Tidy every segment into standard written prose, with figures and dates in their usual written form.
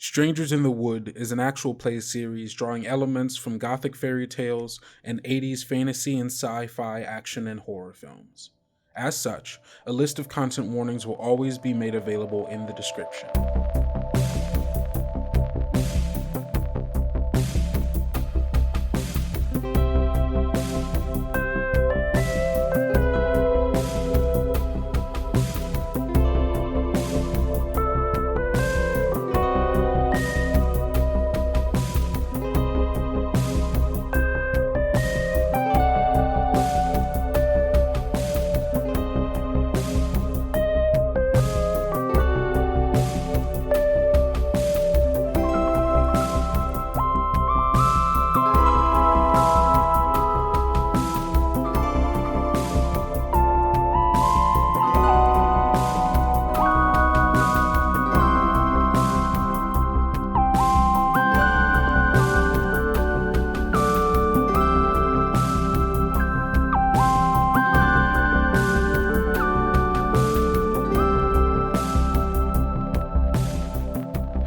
Strangers in the Wood is an actual play series drawing elements from gothic fairy tales and 80s fantasy and sci-fi action and horror films. As such, a list of content warnings will always be made available in the description.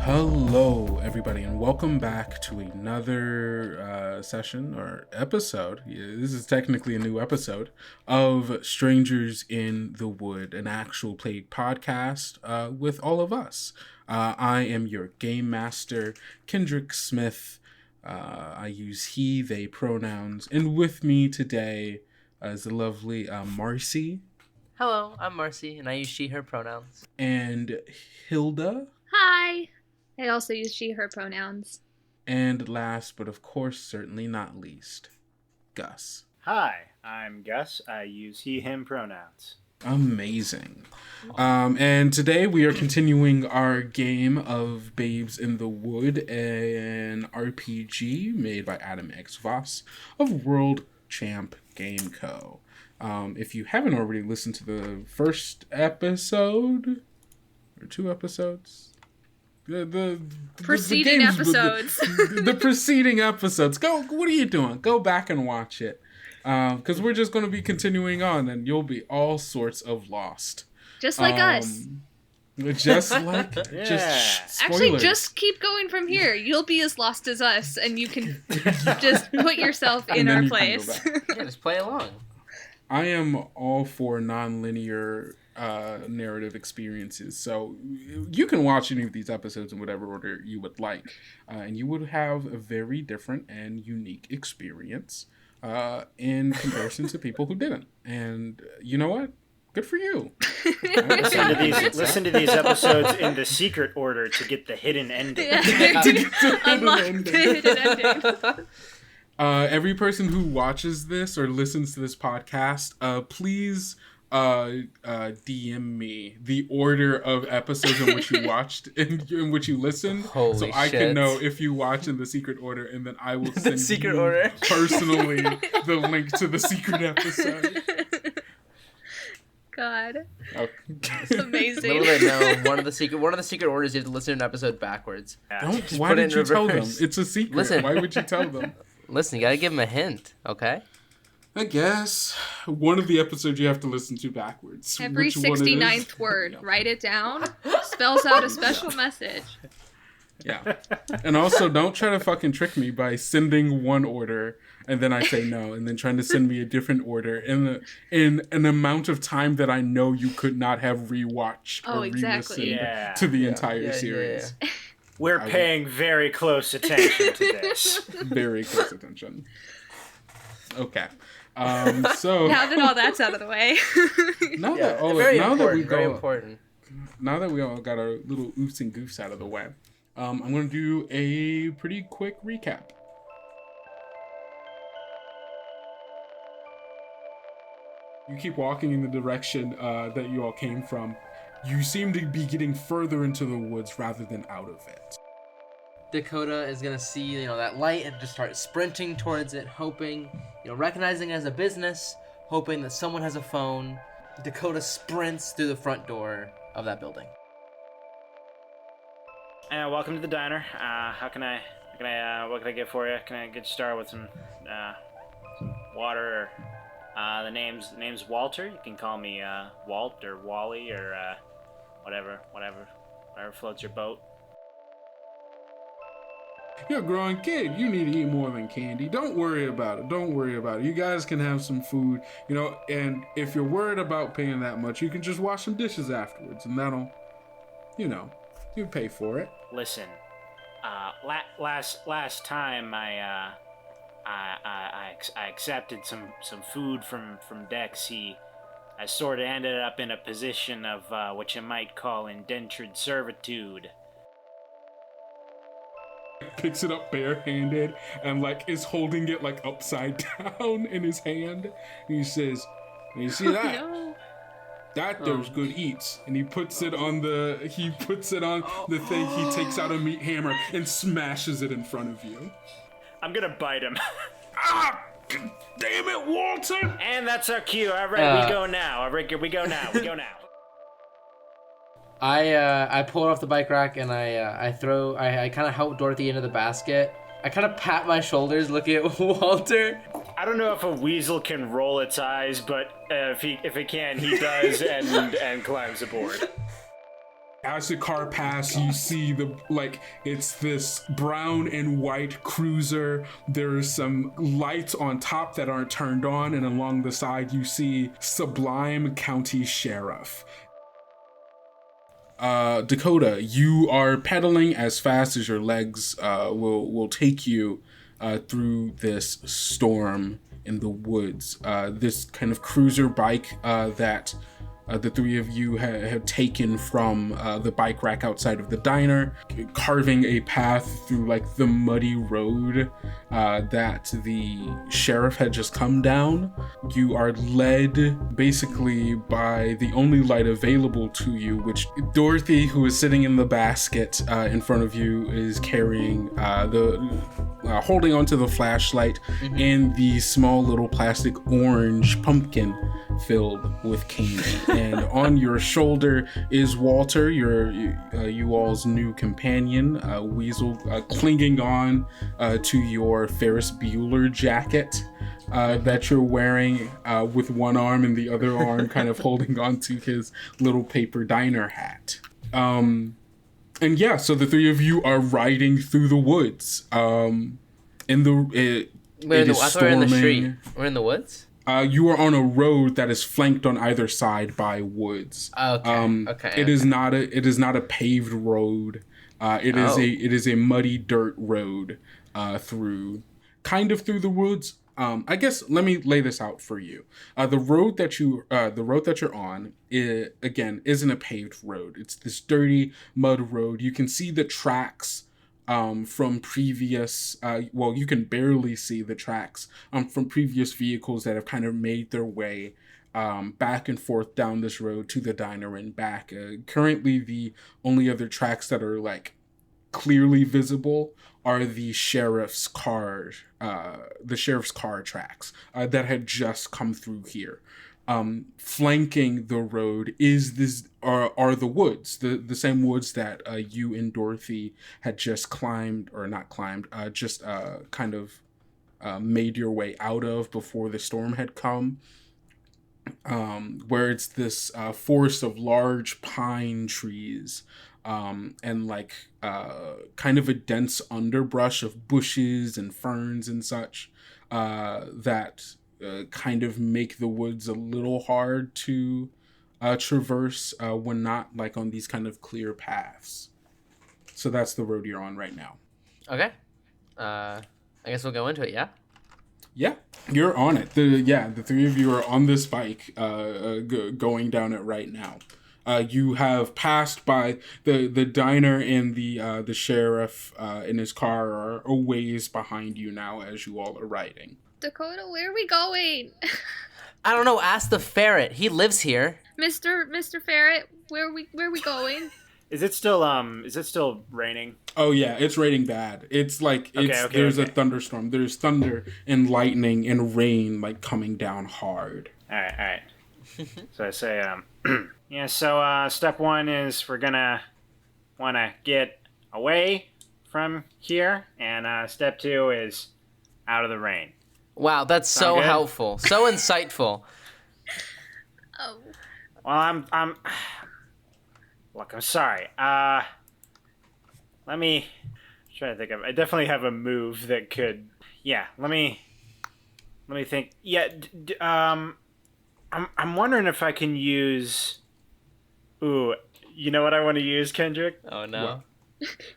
Hello, everybody, and welcome back to another session or episode. This is technically a new episode of Strangers in the Wood, an actual play podcast with all of us. I am your game master, Kendrick Smith. I use he, they pronouns, and with me today is the lovely Marcy. Hello, I'm Marcy, and I use she, her pronouns. And Hilda. Hi. I also use she, her pronouns. And last, but of course certainly not least, Gus. Hi, I'm Gus. I use he, him pronouns. Amazing. And today we are continuing our game of Babes in the Wood, an RPG made by Adam X. Voss of World Champ Game Co. If you haven't already listened to the first episode, or two episodes, the preceding episodes. The preceding episodes. What are you doing? Go back and watch it. Because we're just going to be continuing on, and you'll be all sorts of lost. Just like us. Just like... Yeah. Just Actually, just keep going from here. You'll be as lost as us, and you can just put yourself in our place. Yeah, just play along. I am all for non-linear narrative experiences, so you can watch any of these episodes in whatever order you would like, and you would have a very different and unique experience in comparison to people who didn't. And you know what? Good for you. Listen to these episodes in the secret order to get the hidden ending. Unlock the hidden ending. Every person who watches this or listens to this podcast, please DM me the order of episodes in which you watched and in which you listened. Holy so I shit. can know if you watch in the secret order, and then I will send secret you order. personally the link to the secret episode. God. Oh. Amazing. Little did I know, one of the secret orders you have to listen to an episode backwards. Don't. Why did you tell them? It's a secret. Listen. Why would you tell them? Listen, you gotta give them a hint, okay? I guess one of the episodes you have to listen to backwards. Every Which one it is? 69th word, write it down, spells out a special message. Yeah. And also, don't try to fucking trick me by sending one order and then I say no, and then trying to send me a different order in an amount of time that I know you could not have rewatched or exactly. re-listened to the entire series. Yeah. We're paying very close attention to this. Very close attention. Okay. So Now that all that's out of the way. now Yeah, that all very now that we important, very go, important. now that we all got our little oofs and goofs out of the way, I'm going to do a pretty quick recap. You keep walking in the direction that you all came from. You seem to be getting further into the woods rather than out of it. Dakota is gonna see, that light and just start sprinting towards it, hoping, recognizing it as a business, hoping that someone has a phone. Dakota sprints through the front door of that building. Welcome to the diner. What can I get for you? Can I get you started with some water? Or, the name's Walter. You can call me Walt or Wally or whatever floats your boat. You're a growing kid. You need to eat more than candy. Don't worry about it. Don't worry about it. You guys can have some food, and if you're worried about paying that much, you can just wash some dishes afterwards, and that'll, you pay for it. Listen, last time I accepted some food from Dex. I sort of ended up in a position of what you might call indentured servitude. Picks it up barehanded and is holding it upside down in his hand. And he says, "You see that? No. That there's good eats." And he puts it on the thing. He takes out a meat hammer and smashes it in front of you. I'm gonna bite him. Ah! Damn it, Walter! And that's our cue. All right, we go now. We go now. I pull it off the bike rack and I kind of help Dorothy into the basket. I kind of pat my shoulders looking at Walter. I don't know if a weasel can roll its eyes, but if it can, he does and climbs aboard. As the car passes, you see it's this brown and white cruiser. There's some lights on top that aren't turned on, and along the side you see Sublime County Sheriff. Dakota, you are pedaling as fast as your legs will take you through this storm in the woods. This kind of cruiser bike that the three of you have taken from the bike rack outside of the diner, carving a path through the muddy road that the sheriff had just come down. You are led basically by the only light available to you, which Dorothy, who is sitting in the basket in front of you, is carrying holding onto the flashlight and the small little plastic orange pumpkin filled with candy. And on your shoulder is Walter, you all's new companion, Weasel, clinging on to your Ferris Bueller jacket that you're wearing with one arm and the other arm kind of holding on to his little paper diner hat. And yeah, so the three of you are riding through the woods. We're in the street. We're in the woods? You are on a road that is flanked on either side by woods. Okay. It is not a paved road. It is a muddy dirt road through the woods. I guess let me lay this out for you. The road that you're on isn't a paved road. It's this dirty mud road. You can see the tracks from previous, you can barely see the tracks from previous vehicles that have kind of made their way back and forth down this road to the diner and back. Currently, the only other tracks that are clearly visible are the sheriff's car tracks that had just come through here. Flanking the road are the woods, the same woods that you and Dorothy had just made your way out of before the storm had come. Where it's this forest of large pine trees, and kind of a dense underbrush of bushes and ferns and such that kind of make the woods a little hard to traverse when not on these kind of clear paths. So that's the road you're on right now. Okay. I guess we'll go into it, yeah? Yeah, you're on it. The three of you are on this bike going down it right now. You have passed by the diner, and the sheriff in his car are a ways behind you now as you all are riding. Dakota, where are we going? I don't know. Ask the ferret. He lives here. Mr. Ferret, where are we going? Is it still raining? Oh yeah, it's raining bad. It's there's a thunderstorm. There's thunder and lightning and rain coming down hard. All right. So I say, yeah. So step one is we're gonna want to get away from here, and step two is out of the rain. Wow, that's so helpful, so insightful. Oh. Well, I'm sorry. Let me trying to think of. I definitely have a move that could. Yeah, let me think. Yeah, I'm wondering if I can use. Ooh, you know what I want to use, Kendrick? Oh no. What?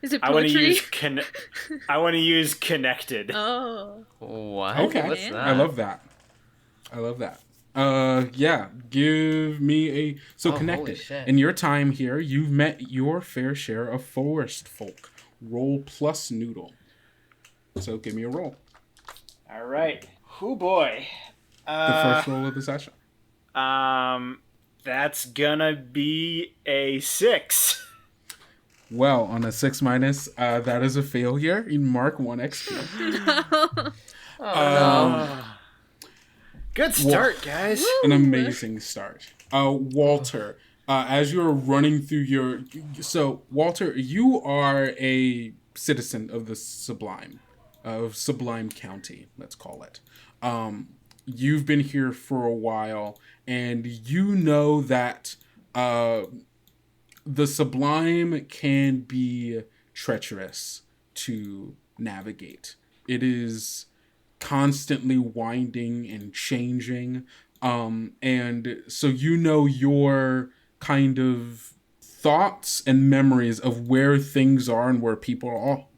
Is it I want to poetry? use I want to use connected. Oh. What? Okay. What's that? I love that. Yeah, give me a Holy connected. shit. In your time here, you've met your fair share of forest folk. Roll plus noodle. So give me a roll. All right. Oh boy. The first roll of the session. That's gonna be a 6. Well, on a 6 minus, that is a failure. You mark 1 XP. Oh Good start, guys. An amazing start. Walter, as you're running through Walter, you are a citizen of the Sublime County, let's call it. You've been here for a while, and you know that the Sublime can be treacherous to navigate. It is constantly winding and changing. And so you know your kind of thoughts and memories of where things are and where people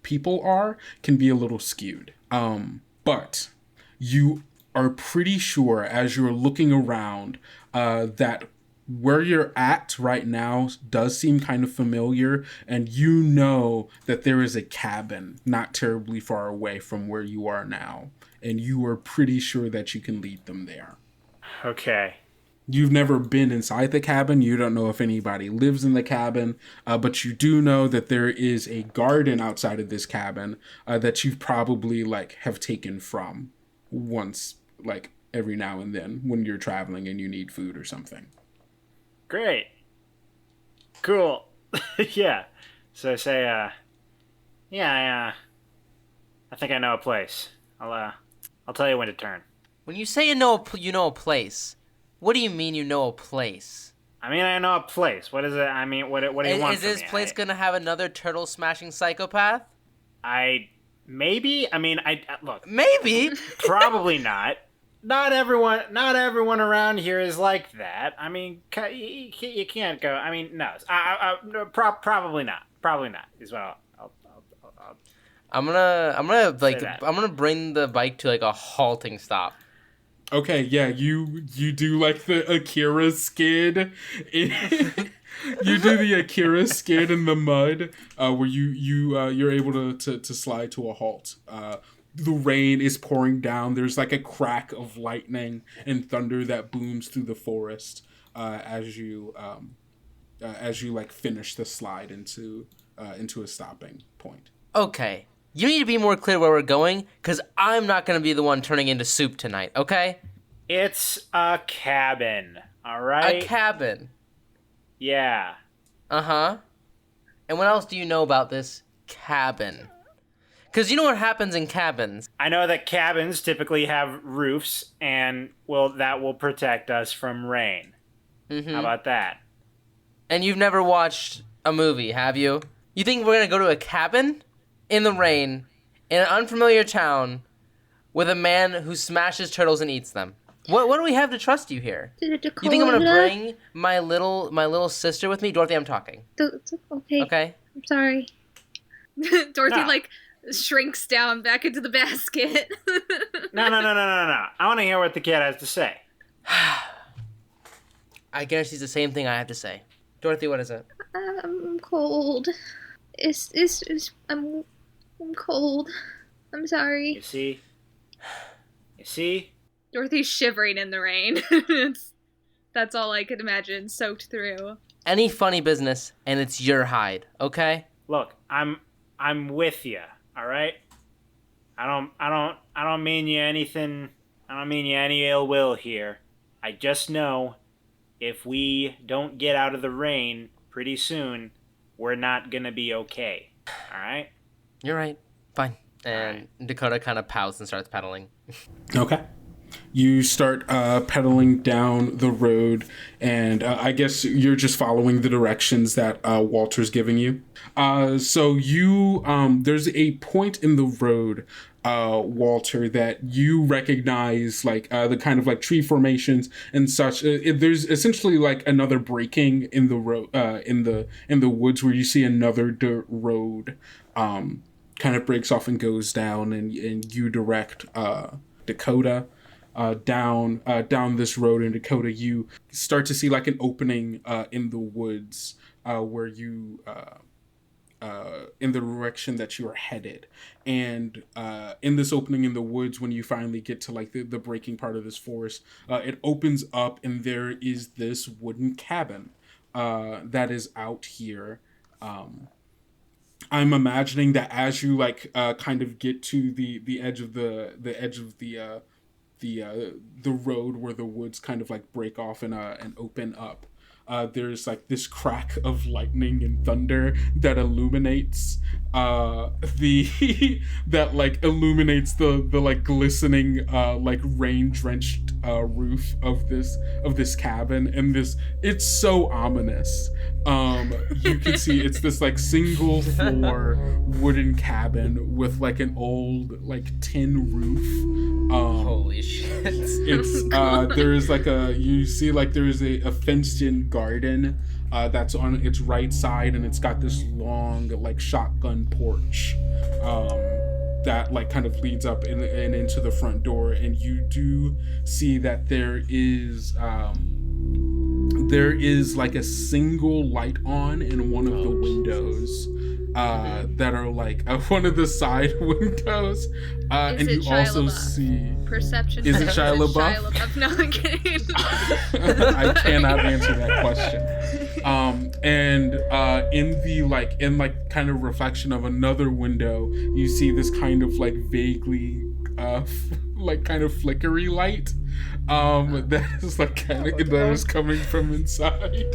are can be a little skewed. But you are pretty sure as you're looking around that where you're at right now does seem kind of familiar, and you know that there is a cabin not terribly far away from where you are now, and you are pretty sure that you can lead them there. Okay. You've never been inside the cabin. You don't know if anybody lives in the cabin, but you do know that there is a garden outside of this cabin that you've probably have taken from once, every now and then when you're traveling and you need food or something. Great. Cool. Yeah. So I say, I think I know a place. I'll tell you when to turn. When you say you know a place, what do you mean you know a place? I mean, I know a place. What is it? I mean, what do you want from me? Is this place gonna have another turtle smashing psychopath? Maybe. I mean, look. Maybe. Probably not. Not everyone around here is like that. I mean, you can't go. I mean, no. Probably not. Probably not. Is what I'll I'm gonna say that. I'm gonna bring the bike to a halting stop. Okay, yeah, you do the Akira skid. You do the Akira skid in the mud, where you're able to slide to a halt. The rain is pouring down. There's a crack of lightning and thunder that booms through the forest as you finish the slide into a stopping point. Okay, you need to be more clear where we're going, because I'm not gonna be the one turning into soup tonight. Okay? It's a cabin. All right. A cabin. Yeah. Uh-huh. And what else do you know about this cabin? Because you know what happens in cabins. I know that cabins typically have roofs, and that will protect us from rain. Mm-hmm. How about that? And you've never watched a movie, have you? You think we're gonna go to a cabin in the rain in an unfamiliar town with a man who smashes turtles and eats them? What do we have to trust you here? You think I'm gonna bring my little sister with me? Dorothy, I'm talking. Okay. Okay? I'm sorry. Dorothy, No. shrinks down back into the basket. No. I want to hear what the kid has to say. I guess he's the same thing I have to say. Dorothy, what is it? I'm cold. I'm cold. I'm sorry. You see? Dorothy's shivering in the rain. That's all I could imagine, soaked through. Any funny business, and it's your hide, okay? Look, I'm with you. All right. I don't mean you anything. I don't mean you any ill will here. I just know if we don't get out of the rain pretty soon, we're not gonna be okay. All right. You're right. Fine. And Dakota kind of pouts and starts pedaling. Okay. You start pedaling down the road, and I guess you're just following the directions that Walter's giving you. So you, there's a point in the road, Walter, that you recognize, like the kind of like tree formations and such. There's essentially like another breaking in the road, in the woods, where you see another dirt road, kind of breaks off and goes down, and you direct Dakota down this road in Dakota. You start to see like an opening in the woods, where you in the direction that you are headed. And in this opening in the woods, when you finally get to like the breaking part of this forest, it opens up, and there is this wooden cabin that is out here. I'm imagining that as you like kind of get to the edge of the edge of the road where the woods kind of like break off and open up, there's like this crack of lightning and thunder that illuminates the that like illuminates the like glistening like rain drenched roof of this cabin. And it's so ominous. You can see it's this like single floor wooden cabin with like an old like tin roof. Holy shit. It's there is like you see like there is a fenced in garden that's on its right side, and it's got this long like shotgun porch that like kind of leads up and into the front door. And you do see that there is like a single light on in one of the windows that are like one of the side windows, and you also see perception. Is it Shia LaBeouf? No, I'm kidding. I cannot answer that question. And in kind of reflection of another window, you see this kind of like vaguely like kind of flickery light that is like kind of that is coming from inside.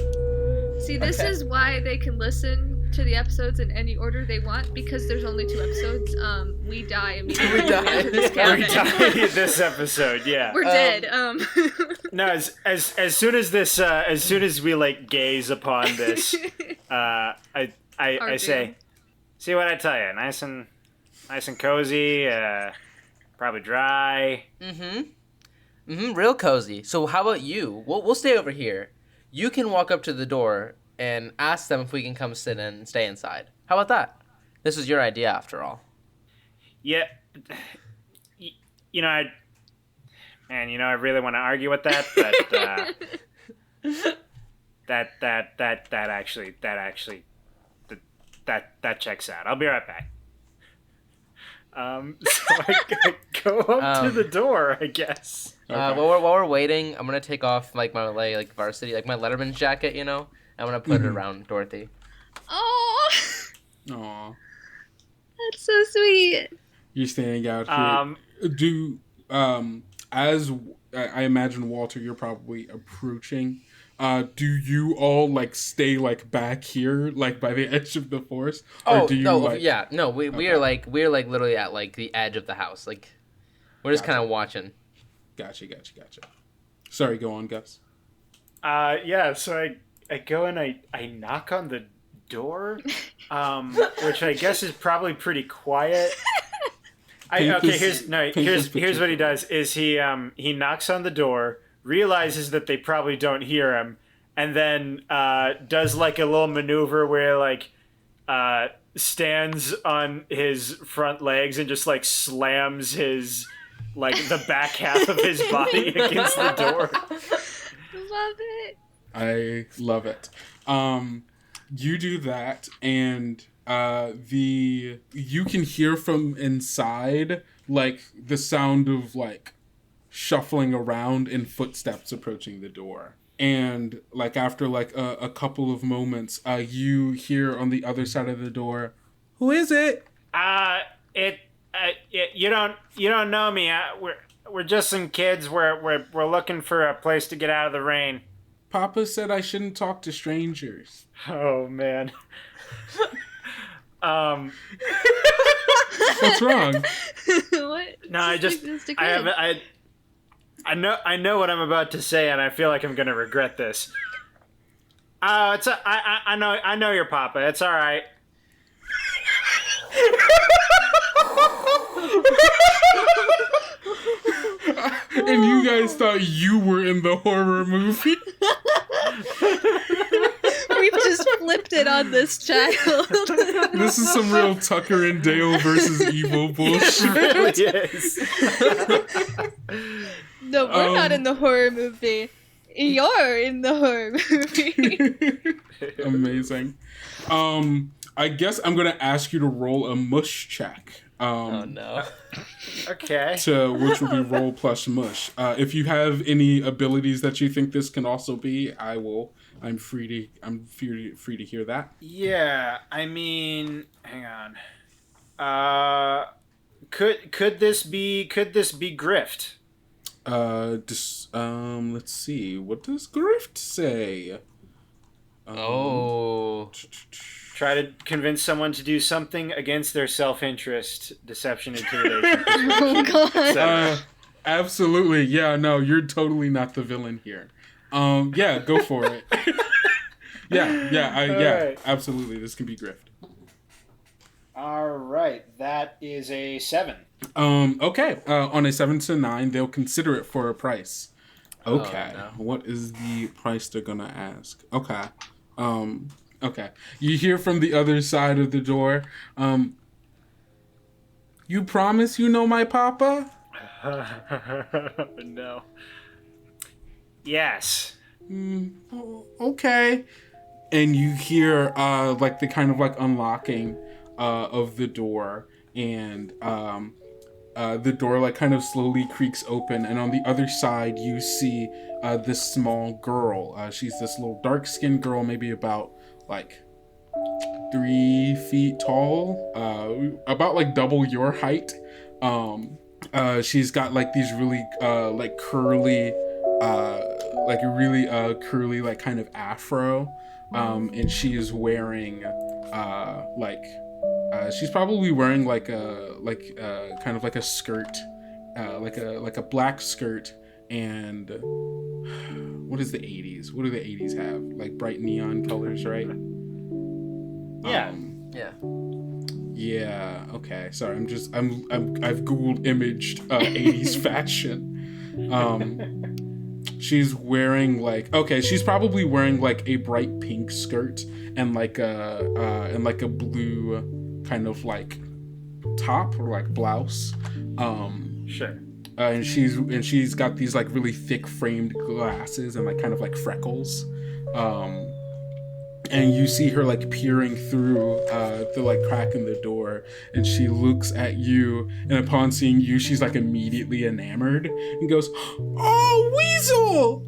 See, this is why they can listen to the episodes in any order they want, because there's only 2 episodes. We die immediately. We die. This cabin. We die this episode, yeah. We're dead. No, as soon as we like gaze upon this, I say, see what I tell you, nice and cozy, probably dry. Real cozy. So how about you? We'll stay over here. You can walk up to the door and ask them if we can come sit in and stay inside. How about that? This was your idea after all. Yeah. I really want to argue with that, but that checks out. I'll be right back. So I go up to the door, I guess. Okay. While we're waiting, I'm gonna take off like my like varsity, like my Letterman jacket, you know. I'm gonna put it around Dorothy. Oh, Aw. that's so sweet. You're standing out here. As I imagine, Walter, you're probably approaching. Do you all like stay like back here, like by the edge of the forest? Or do you, no, like... yeah, no. We're like literally at like the edge of the house. Like we're just kind of watching. Gotcha. Sorry, go on, Gus. Yeah. So I go and I knock on the door, which I guess is probably pretty quiet. Here's what he does is he knocks on the door, realizes that they probably don't hear him, and then does like a little maneuver where like stands on his front legs and just like slams his like the back half of his body against the door. Love it. I love it. You do that, and you can hear from inside like the sound of like shuffling around and footsteps approaching the door. And like after like a couple of moments, you hear on the other side of the door, "Who is it?" You don't know me. We're just some kids. We're looking for a place to get out of the rain. Papa said I shouldn't talk to strangers. Oh man. What's wrong? What? No, I I know what I'm about to say, and I feel like I'm gonna regret this. I know your papa. It's all right. And you guys thought you were in the horror movie? We've just flipped it on this child. This is some real Tucker and Dale versus evil bullshit. It really is. No, we're not in the horror movie. You're in the horror movie. Amazing. I guess I'm gonna ask you to roll a mush check. Oh no. Okay. Which will be roll plus mush. If you have any abilities that you think this can also be, I'm free to hear that. Yeah, I mean, hang on. Could this be grift? Let's see. What does grift say? Try to convince someone to do something against their self-interest, deception, intimidation. Oh god. Absolutely. Yeah, no, you're totally not the villain here. Yeah, go for it. Right. Absolutely. This can be grift. All right, that is a 7. Okay. On a 7 to 9, they'll consider it for a price. Okay. Oh, no. What is the price they're gonna ask? Okay. Okay. You hear from the other side of the door. You promise you know my papa? No. Yes. Okay. And you hear like the kind of like unlocking of the door, and the door like kind of slowly creaks open, and on the other side you see this small girl. She's this little dark-skinned girl, maybe about like 3 feet tall, about like double your height. She's got like these really like curly like a really curly like kind of afro, and she is wearing she's probably wearing like a kind of like a skirt, like a black skirt. And what is the 80s? What do the 80s have? Like bright neon colors, right? Yeah. Yeah. Okay. Sorry. I've Googled imaged 80s fashion. She's wearing she's probably wearing like a bright pink skirt and like a blue kind of like top or like blouse. Sure. And she's got these like really thick framed glasses and like kind of like freckles. And you see her like peering through the like crack in the door, and she looks at you, and upon seeing you, she's like immediately enamored and goes, "Oh, Weasel!"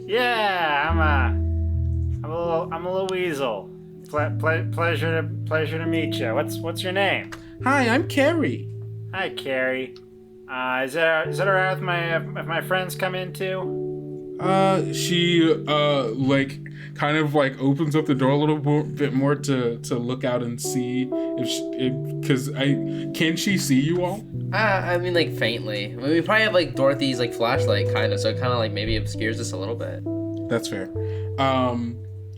Yeah, I'm a little weasel. Pleasure to meet you. What's your name? Hi, I'm Carrie. Hi, Carrie. Is it alright if my friends come in too? She like kind of like opens up the door a little bit more to look out and see can she see you all? I mean, like faintly. I mean, we probably have like Dorothy's like flashlight kind of, so it kind of like maybe obscures us a little bit. That's fair.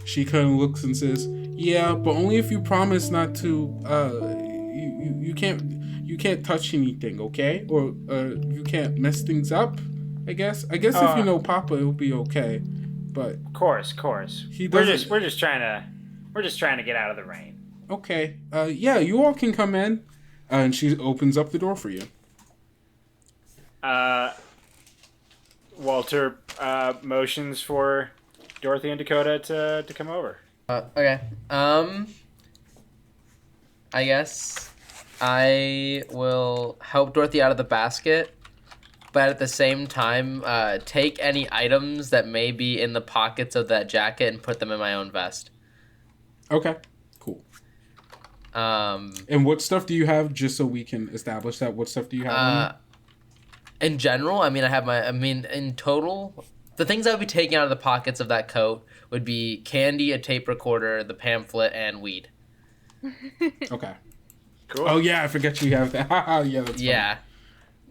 She kind of looks and says, "Yeah, but only if you promise not to. You can't touch anything, okay? Or you can't mess things up. I guess if you know Papa, it'll be okay. But Of course. We're just trying to get out of the rain. Okay. Yeah, you all can come in." And she opens up the door for you. Walter motions for Dorothy and Dakota to come over. Okay. I guess I will help Dorothy out of the basket, but at the same time, take any items that may be in the pockets of that jacket and put them in my own vest. Okay. Cool. And what stuff do you have, just so we can establish that? What stuff do you have? In general, in total, the things I would be taking out of the pockets of that coat would be candy, a tape recorder, the pamphlet, and weed. Okay. Cool. Oh yeah, I forget you have that. Yeah, that's Yeah.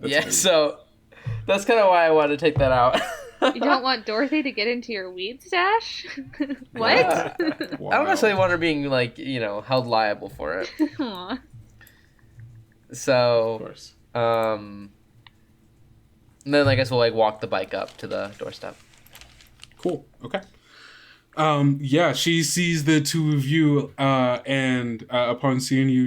funny. Yeah, funny. so That's kind of why I wanted to take that out. You don't want Dorothy to get into your weed stash? What? I don't necessarily want her being, like, held liable for it. Aw. So, Of course. and then I guess we'll, like, walk the bike up to the doorstep. Cool. Okay. Yeah, she sees the two of you, and upon seeing you,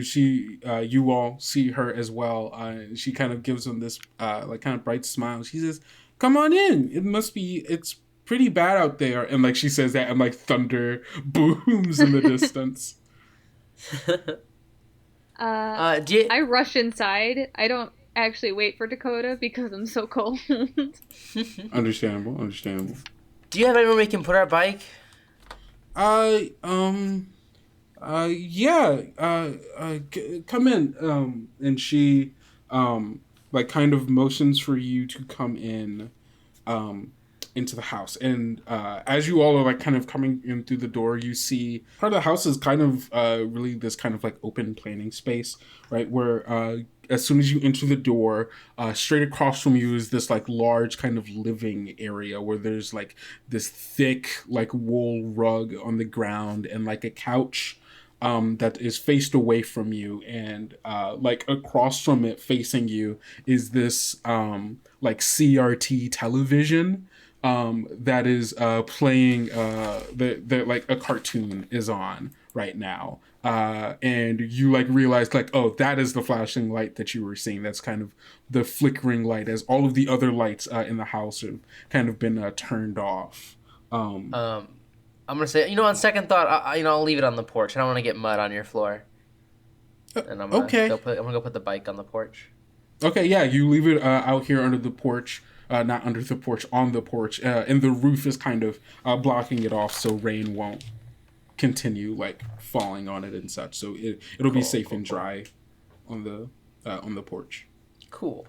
you all see her as well. She kind of gives them this, like, kind of bright smile. She says, "Come on in. It's pretty bad out there." And, like, she says that, and, like, thunder booms in the distance. I rush inside. I don't actually wait for Dakota because I'm so cold. Understandable. Do you have anywhere we can put our bike? Yeah, come in. And she, like, kind of motions for you to come in, into the house. And, as you all are, like, kind of coming in through the door, you see part of the house is kind of, really this kind of, like, open planning space, right? Where, as soon as you enter the door, straight across from you is this, like, large kind of living area where there's, like, this thick, like, wool rug on the ground and, like, a couch that is faced away from you, and like across from it facing you is this like CRT television that is playing the like a cartoon is on right now, and you like realize like, oh, that is the flashing light that you were seeing. That's kind of the flickering light, as all of the other lights in the house have kind of been turned off. I'm gonna say, on second thought, I'll leave it on the porch. I don't want to get mud on your floor. And I'm gonna go put the bike on the porch. Okay, yeah, you leave it out here under the porch. Not under the porch, on the porch. And the roof is kind of blocking it off so rain won't continue like falling on it and such. So it'll be safe and dry on the porch. Cool.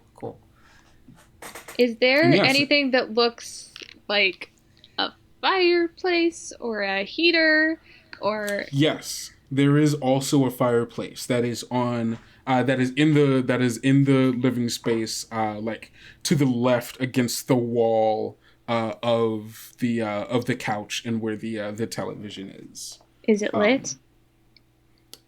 Is there anything that looks like a fireplace or a heater or? Yes, there is also a fireplace that is on that is in the living space, like to the left against the wall of the couch and where the television is. Is it lit?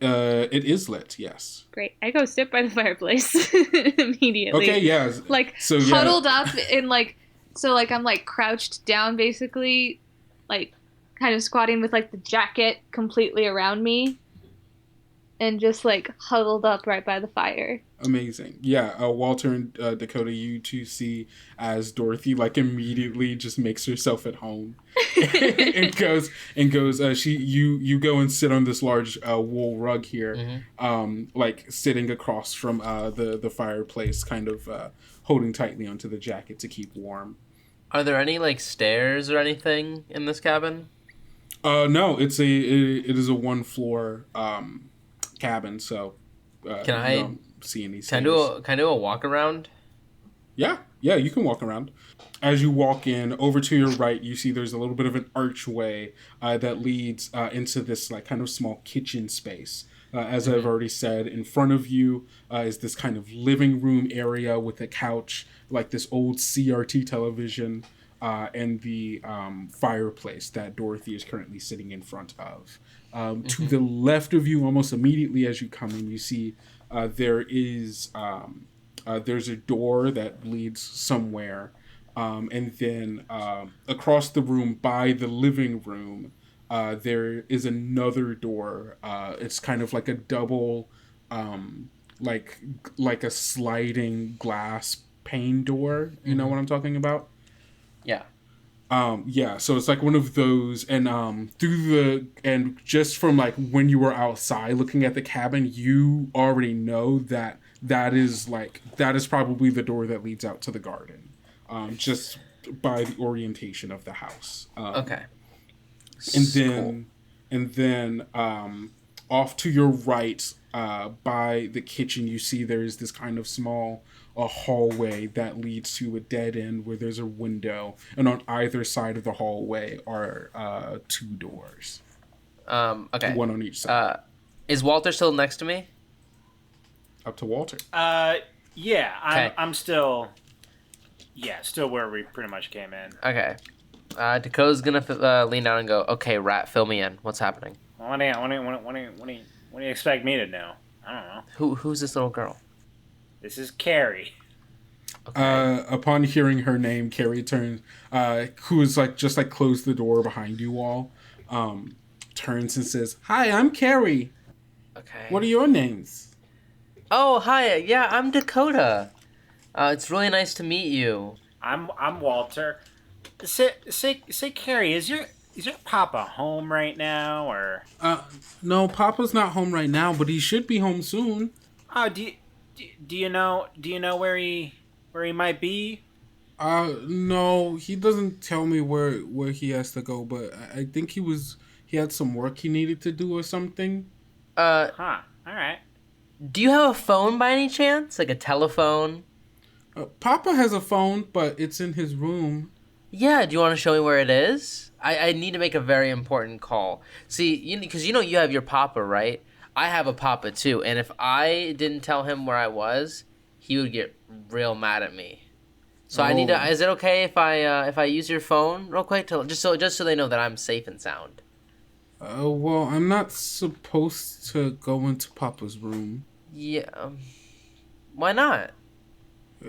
It is lit, yes. Great. I go sit by the fireplace immediately. Okay, yeah. Like so, yeah. Huddled up in like, so like I'm like crouched down basically, like kind of squatting with like the jacket completely around me and just like huddled up right by the fire. Amazing. Yeah, Walter and Dakota, you two see as Dorothy like immediately just makes herself at home and goes you go and sit on this large wool rug here, like sitting across from the fireplace, kind of holding tightly onto the jacket to keep warm. Are there any like stairs or anything in this cabin? No, it is a one floor cabin, so can I don't see any stairs. Can I do a walk around? Yeah, you can walk around. As you walk in, over to your right, you see there's a little bit of an archway that leads into this like kind of small kitchen space. As I've already said, in front of you is this kind of living room area with a couch, like this old CRT television, and the fireplace that Dorothy is currently sitting in front of. To the left of you, almost immediately as you come in, you see there's a door that leads somewhere, and then across the room by the living room, there is another door. It's kind of like a double, like a sliding glass pane door. You know what I'm talking about? Yeah. Yeah, so it's like one of those, and and just from like when you were outside looking at the cabin, you already know that is probably the door that leads out to the garden, just by the orientation of the house. Okay. And then off to your right, by the kitchen, you see there's this kind of small hallway that leads to a dead end where there's a window, and on either side of the hallway are two doors. Okay. One on each side. Is Walter still next to me? Up to Walter. Yeah, I'm still Yeah, still where we pretty much came in. Okay. Dakota's gonna lean down and go, okay, Rat, fill me in. What's happening? Well, what do you expect me to know? I don't know. Who's this little girl? This is Carrie. Okay. Upon hearing her name, Carrie turns, who is like just like closed the door behind you all, turns and says, "Hi, I'm Carrie. Okay. What are your names?" Oh, hi. Yeah, I'm Dakota. It's really nice to meet you. I'm Walter. Say Carrie, is your papa home right now or? No, Papa's not home right now, but he should be home soon. Oh, do you know where he might be? No, he doesn't tell me where he has to go, but I think he had some work he needed to do or something. Huh. All right. Do you have a phone by any chance? Like a telephone? Papa has a phone, but it's in his room. Yeah, do you want to show me where it is? I need to make a very important call. See, because you have your papa, right? I have a papa too, and if I didn't tell him where I was, he would get real mad at me. So I need to. Is it okay if I use your phone real quick just so they know that I'm safe and sound? Well, I'm not supposed to go into Papa's room. Yeah. Why not?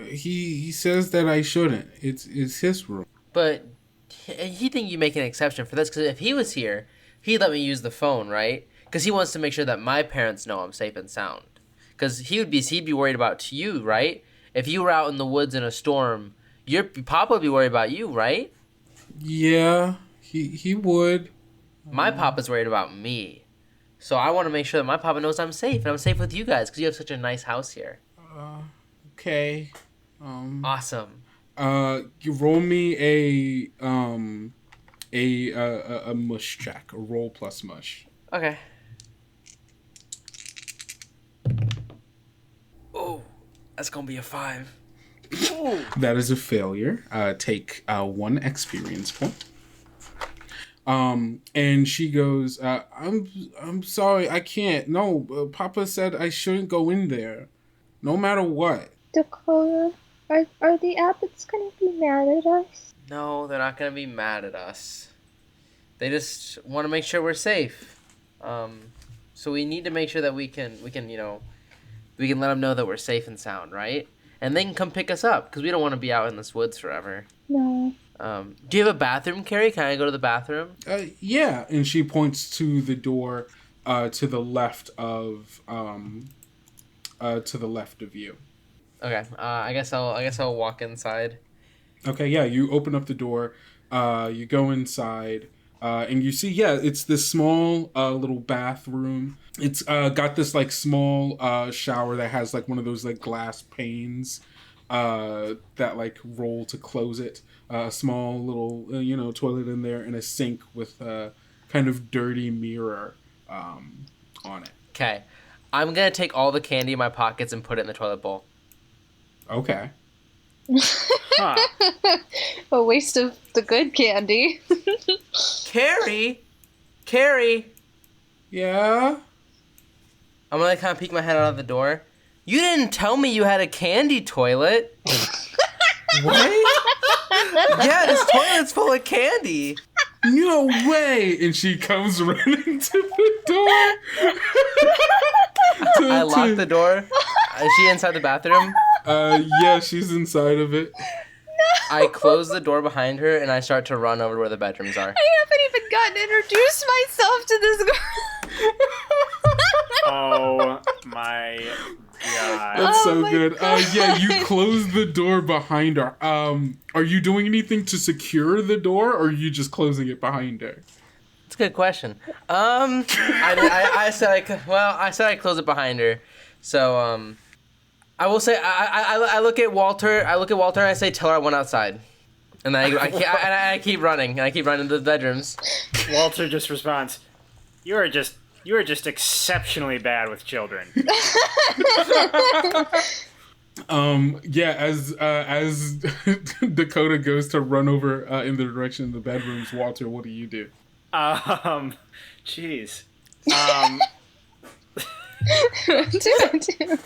He says that I shouldn't. It's his room. But he think you make an exception for this, because if he was here, he'd let me use the phone, right? Because he wants to make sure that my parents know I'm safe and sound. Because he'd be worried about you, right? If you were out in the woods in a storm, your papa would be worried about you, right? Yeah, he would. My papa's worried about me. So I want to make sure that my papa knows I'm safe, and I'm safe with you guys, because you have such a nice house here. Okay. Awesome. You roll me a mush check, a roll plus mush. Okay. Oh, that's gonna be a 5. That is a failure. Take 1 experience point. And she goes, I'm sorry, I can't. No, Papa said I shouldn't go in there, no matter what. Dakota, are the Abbotts gonna be mad at us? No, they're not gonna be mad at us. They just want to make sure we're safe. So we need to make sure that we can let them know that we're safe and sound, right? And they can come pick us up, because we don't want to be out in this woods forever. No. Do you have a bathroom, Carrie? Can I go to the bathroom? Yeah, and she points to the door, to the left of you. Okay. I guess I'll walk inside. Okay, yeah, you open up the door, you go inside, and you see, it's this small little bathroom. It's got this like small shower that has like one of those like glass panes that like roll to close it. A small little toilet in there, and a sink with a kind of dirty mirror on it. Okay. I'm gonna take all the candy in my pockets and put it in the toilet bowl. Okay. Huh. A waste of the good candy. Carrie! Yeah? I'm gonna kind of peek my head out of the door. You didn't tell me you had a candy toilet. What? Yeah, this toilet's full of candy. No way! And she comes running to the door. I lock the door. Is she inside the bathroom? Yeah, she's inside of it. I close the door behind her and I start to run over to where the bedrooms are. I haven't even gotten to introduce myself to this girl. Oh my god. That's so my good. God. Yeah, you close the door behind her. Are you doing anything to secure the door, or are you just closing it behind her? That's a good question. I said I close it behind her. So I will say I look at Walter. And I say, tell her I went outside. And I keep running. I keep running to the bedrooms. Walter just responds, You are just exceptionally bad with children. Yeah, as Dakota goes to run over in the direction of the bedrooms, Walter, what do you do? Jeez. Do.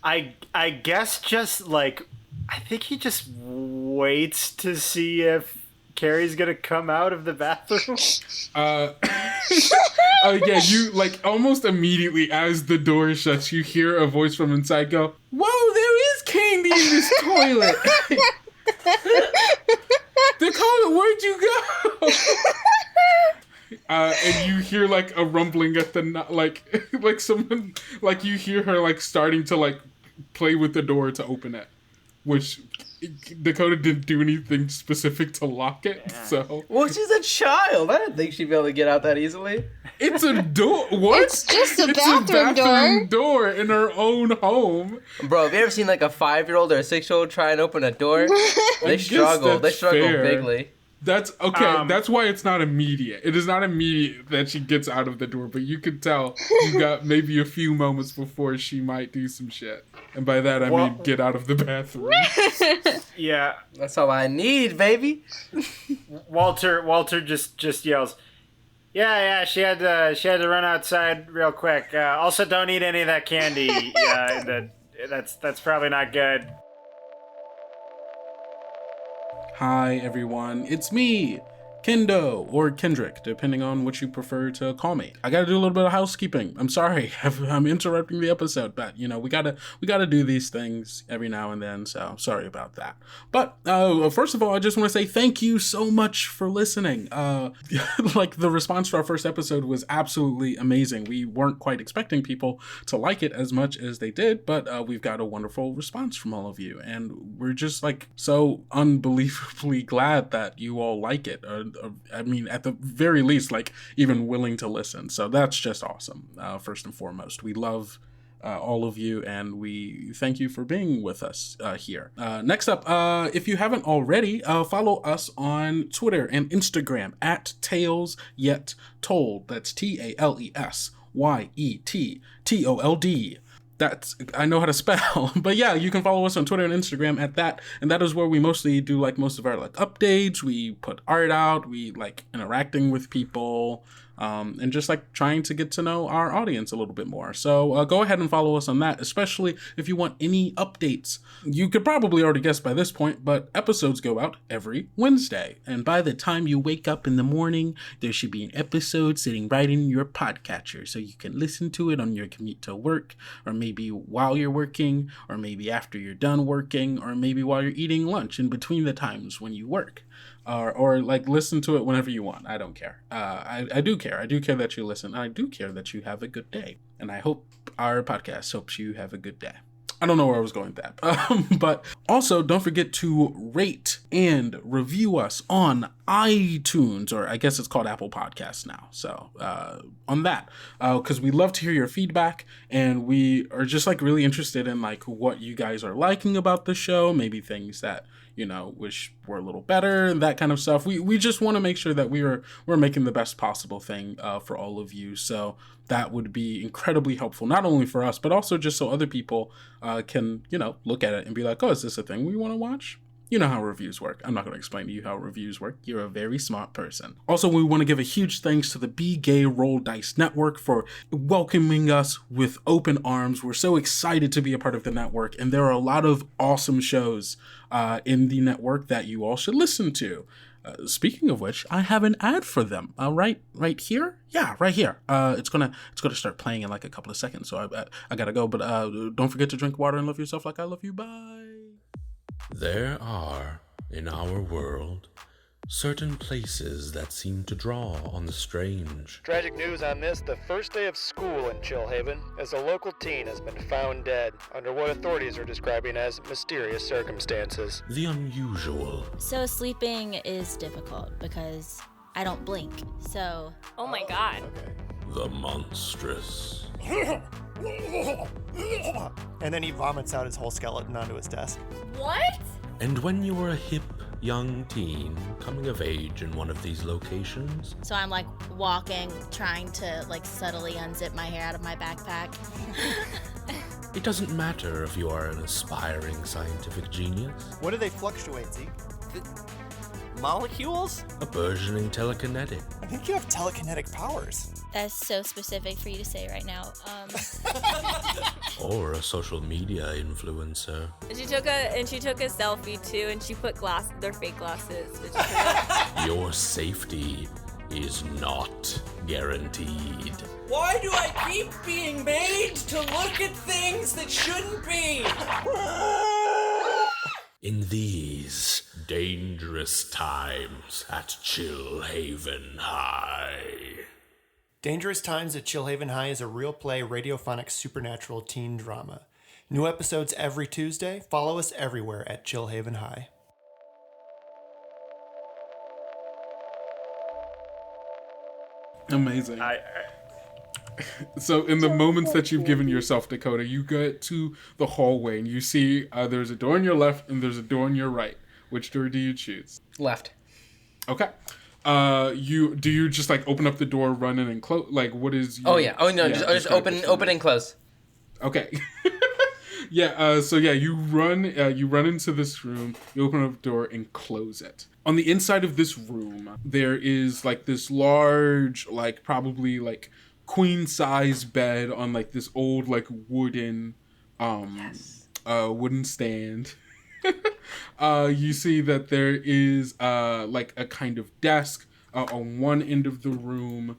I guess just like I think he just waits to see if Carrie's gonna come out of the bathroom. Yeah, you like almost immediately as the door shuts, you hear a voice from inside go, "Whoa, there is candy in this toilet." Dakota, where'd you go? And you hear like a rumbling at the like someone like you hear her like starting to like play with the door to open it, which Dakota didn't do anything specific to lock it. Yeah. So well, she's a child. I didn't think she'd be able to get out that easily. It's a door. What? It's just a bathroom door in her own home. Bro, have you ever seen like a 5-year-old or a 6-year-old try and open a door? They struggle. They struggle bigly. That's okay. That's why it's not immediate. It is not immediate that she gets out of the door, but you could tell you got maybe a few moments before she might do some shit. And by that I mean get out of the bathroom. Yeah, that's all I need, baby. Walter just yells, "Yeah, she had to run outside real quick. Also, don't eat any of that candy. That's probably not good." Hi everyone, it's me, Kendo, or Kendrick, depending on what you prefer to call me. I gotta do a little bit of housekeeping. I'm sorry, I'm interrupting the episode, but you know, we gotta do these things every now and then, so sorry about that. But first of all, I just want to say thank you so much for listening. Like the response to our first episode was absolutely amazing. We weren't quite expecting people to like it as much as they did, but we've got a wonderful response from all of you, and we're just like so unbelievably glad that you all like it. I mean, at the very least, like even willing to listen. So that's just awesome. First and foremost, we love all of you, and we thank you for being with us here. Next up, if you haven't already, follow us on Twitter and Instagram at Tales Yet Told. That's TALESYETTOLD. That's, I know how to spell, but yeah, you can follow us on Twitter and Instagram at that, and that is where we mostly do like most of our like updates. We put art out, we like interacting with people, and just like trying to get to know our audience a little bit more. So go ahead and follow us on that, especially if you want any updates. You could probably already guess by this point, but episodes go out every Wednesday. And by the time you wake up in the morning, there should be an episode sitting right in your podcatcher so you can listen to it on your commute to work, or maybe while you're working, or maybe after you're done working, or maybe while you're eating lunch in between the times when you work. Or like listen to it whenever you want. I don't care. I do care. I do care that you listen. I do care that you have a good day. And I hope our podcast helps you have a good day. I don't know where I was going with that. But also don't forget to rate and review us on iTunes, or I guess it's called Apple Podcasts now. So on that, because we love to hear your feedback, and we are just like really interested in like what you guys are liking about the show, maybe things that, you know, wish were a little better, and that kind of stuff. We just want to make sure that we're making the best possible thing for all of you. So that would be incredibly helpful, not only for us, but also just so other people can, you know, look at it and be like, oh, is this a thing we want to watch? You know how reviews work. I'm not going to explain to you how reviews work. You're a very smart person. Also, we want to give a huge thanks to the Be Gay Roll Dice Network for welcoming us with open arms. We're so excited to be a part of the network, and there are a lot of awesome shows in the network that you all should listen to. Speaking of which, I have an ad for them. Right here. Yeah, right here. It's gonna start playing in like a couple of seconds. So I gotta go. But don't forget to drink water and love yourself like I love you. Bye. There are, in our world, certain places that seem to draw on the strange. Tragic news on this: the first day of school in Chillhaven, as a local teen has been found dead under what authorities are describing as mysterious circumstances. The unusual. So sleeping is difficult because I don't blink, so... Oh my god. Okay. The monstrous. And then he vomits out his whole skeleton onto his desk. What? And when you were a hip young teen coming of age in one of these locations... So I'm like walking, trying to like subtly unzip my hair out of my backpack. It doesn't matter if you are an aspiring scientific genius. What do they fluctuate, Zeke? Molecules? A burgeoning telekinetic. I think you have telekinetic powers. That's so specific for you to say right now. Or a social media influencer. And she took a selfie too, and she put their fake glasses. Which Your safety is not guaranteed. Why do I keep being made to look at things that shouldn't be? In these dangerous times at Chillhaven High. Dangerous Times at Chillhaven High is a real play radiophonic supernatural teen drama. New episodes every Tuesday. Follow us everywhere at Chillhaven High. Amazing. So in the moments that you've given yourself, Dakota, you get to the hallway and you see there's a door on your left and there's a door on your right. Which door do you choose? Left. Okay. You just like open up the door, run in and close? Like what is? Oh yeah. Oh no. Just open and close. Okay. Yeah. So yeah, you run into this room. You open up the door and close it. On the inside of this room, there is like this large, like probably like queen size bed on like this old like wooden, wooden stand. You see that there is like a kind of desk on one end of the room,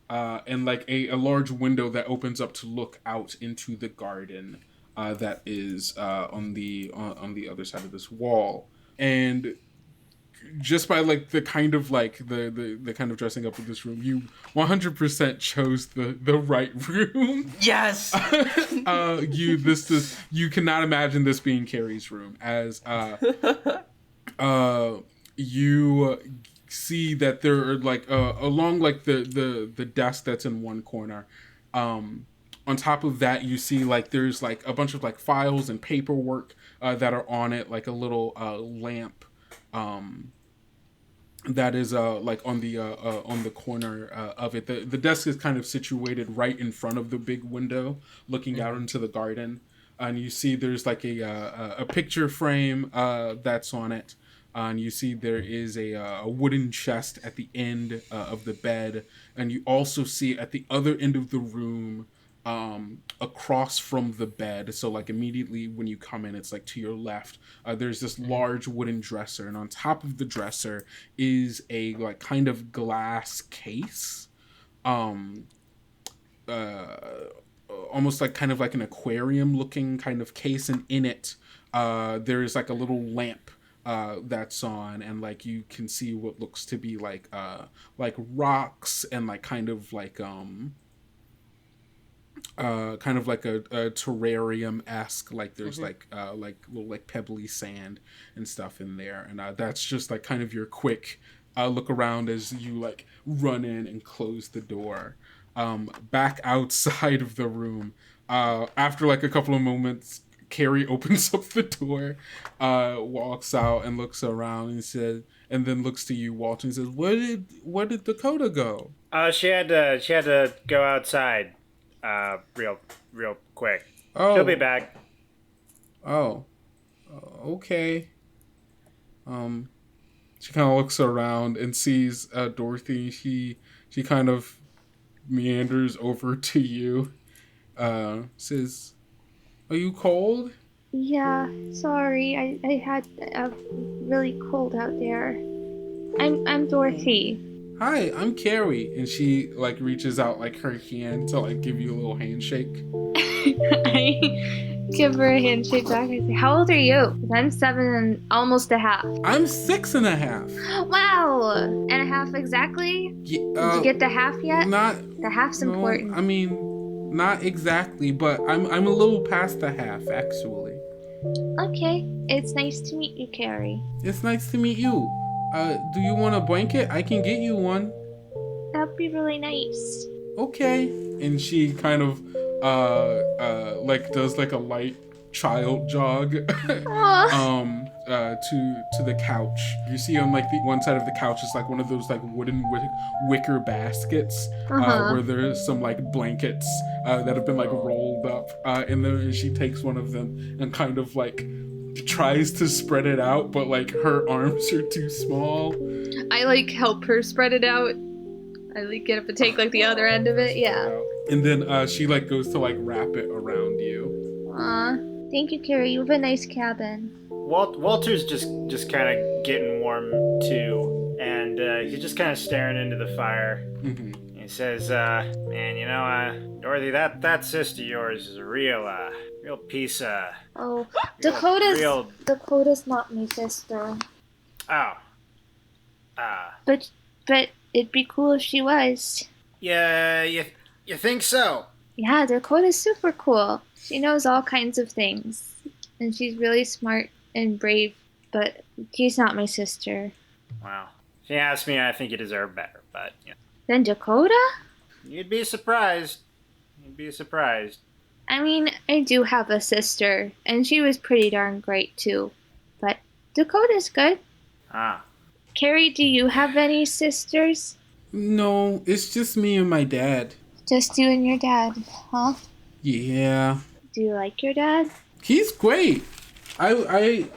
and like a large window that opens up to look out into the garden that is on the other side of this wall. And just by like the kind of like the kind of dressing up of this room, you 100% chose the right room. Yes. You cannot imagine this being Carrie's room, as you see that there are like along like the desk that's in one corner. On top of that, you see like there's like a bunch of like files and paperwork that are on it, like a little lamp that is like on the corner of it. The desk is kind of situated right in front of the big window looking out into the garden, and you see there's like a picture frame that's on it, and you see there is a wooden chest at the end of the bed, and you also see at the other end of the room, across from the bed, so like immediately when you come in, it's like to your left, there's this large wooden dresser, and on top of the dresser is a like kind of glass case, almost like kind of like an aquarium looking kind of case, and in it there is like a little lamp that's on, and like you can see what looks to be like rocks and like kind of like a terrarium-esque, like there's like little like pebbly sand and stuff in there, and that's just like kind of your quick look around as you like run in and close the door. Back outside of the room, after like a couple of moments, Carrie opens up the door, walks out and looks around and then looks to you, Walter, and says, "Where did Dakota go?" She had to go outside. Real quick. Oh. She'll be back. Oh. Okay. She kind of looks around and sees Dorothy. She kind of meanders over to you. Says, "Are you cold?" Yeah, sorry. I had a really cold out there. I'm Dorothy. "Hi, I'm Carrie," and she like reaches out like her hand to like give you a little handshake. I give her a handshake back. I say, "How old are you?" 'Cause I'm 7 and almost a half. "I'm 6.5. Wow, and a half exactly? Did you get the half yet? Not. The half's no, important. I mean, not exactly, but I'm a little past the half actually. Okay, it's nice to meet you, Carrie. It's nice to meet you. Do you want a blanket? I can get you one. That'd be really nice. Okay. And she kind of like does like a light child jog to the couch. You see on like the one side of the couch is like one of those like wooden wicker baskets where there's some like blankets that have been like rolled up, and then she takes one of them and kind of like tries to spread it out, but like her arms are too small. I like help her spread it out. I like get up and take like the other end of it. Yeah. And then she like goes to like wrap it around you. Aw. Thank you, Carrie. You have a nice cabin. Walter's just kind of getting warm too, and he's just kind of staring into the fire. Mm-hmm. He says, "Man, you know, Dorothy, that sister of yours is a real piece of." Oh, Dakota's not my sister. Oh. But it'd be cool if she was. Yeah, you think so? Yeah, Dakota's super cool. She knows all kinds of things, and she's really smart and brave. But she's not my sister. Well, if you ask me, I think you deserve better. But Then Dakota? You'd be surprised. I mean, I do have a sister, and she was pretty darn great too. But Dakota's good. Ah. Carrie, do you have any sisters? No, it's just me and my dad. Just you and your dad, huh? Yeah. Do you like your dad? He's great. He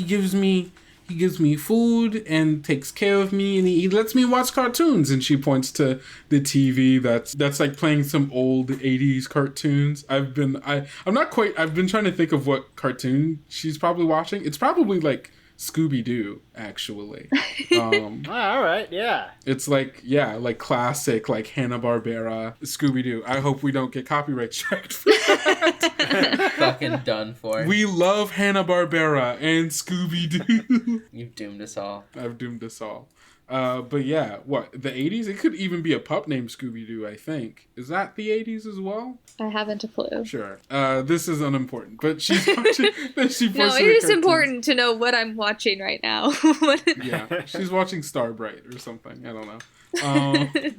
gives me food and takes care of me, and he lets me watch cartoons. And she points to the TV that's like playing some old 80s cartoons. I've been trying to think of what cartoon she's probably watching. It's probably like Scooby-Doo, actually. All right, yeah. It's like classic, like Hanna-Barbera, Scooby-Doo. I hope we don't get copyright striked for that. Fucking done for. We love Hanna-Barbera and Scooby-Doo. You've doomed us all. I've doomed us all. But yeah, what, the 80s? It could even be a pup named Scooby-Doo, I think. Is that the 80s as well? I haven't a clue. Sure. This is unimportant, but she's watching... No, it is important to know what I'm watching right now. Yeah, she's watching Starbright or something. I don't know.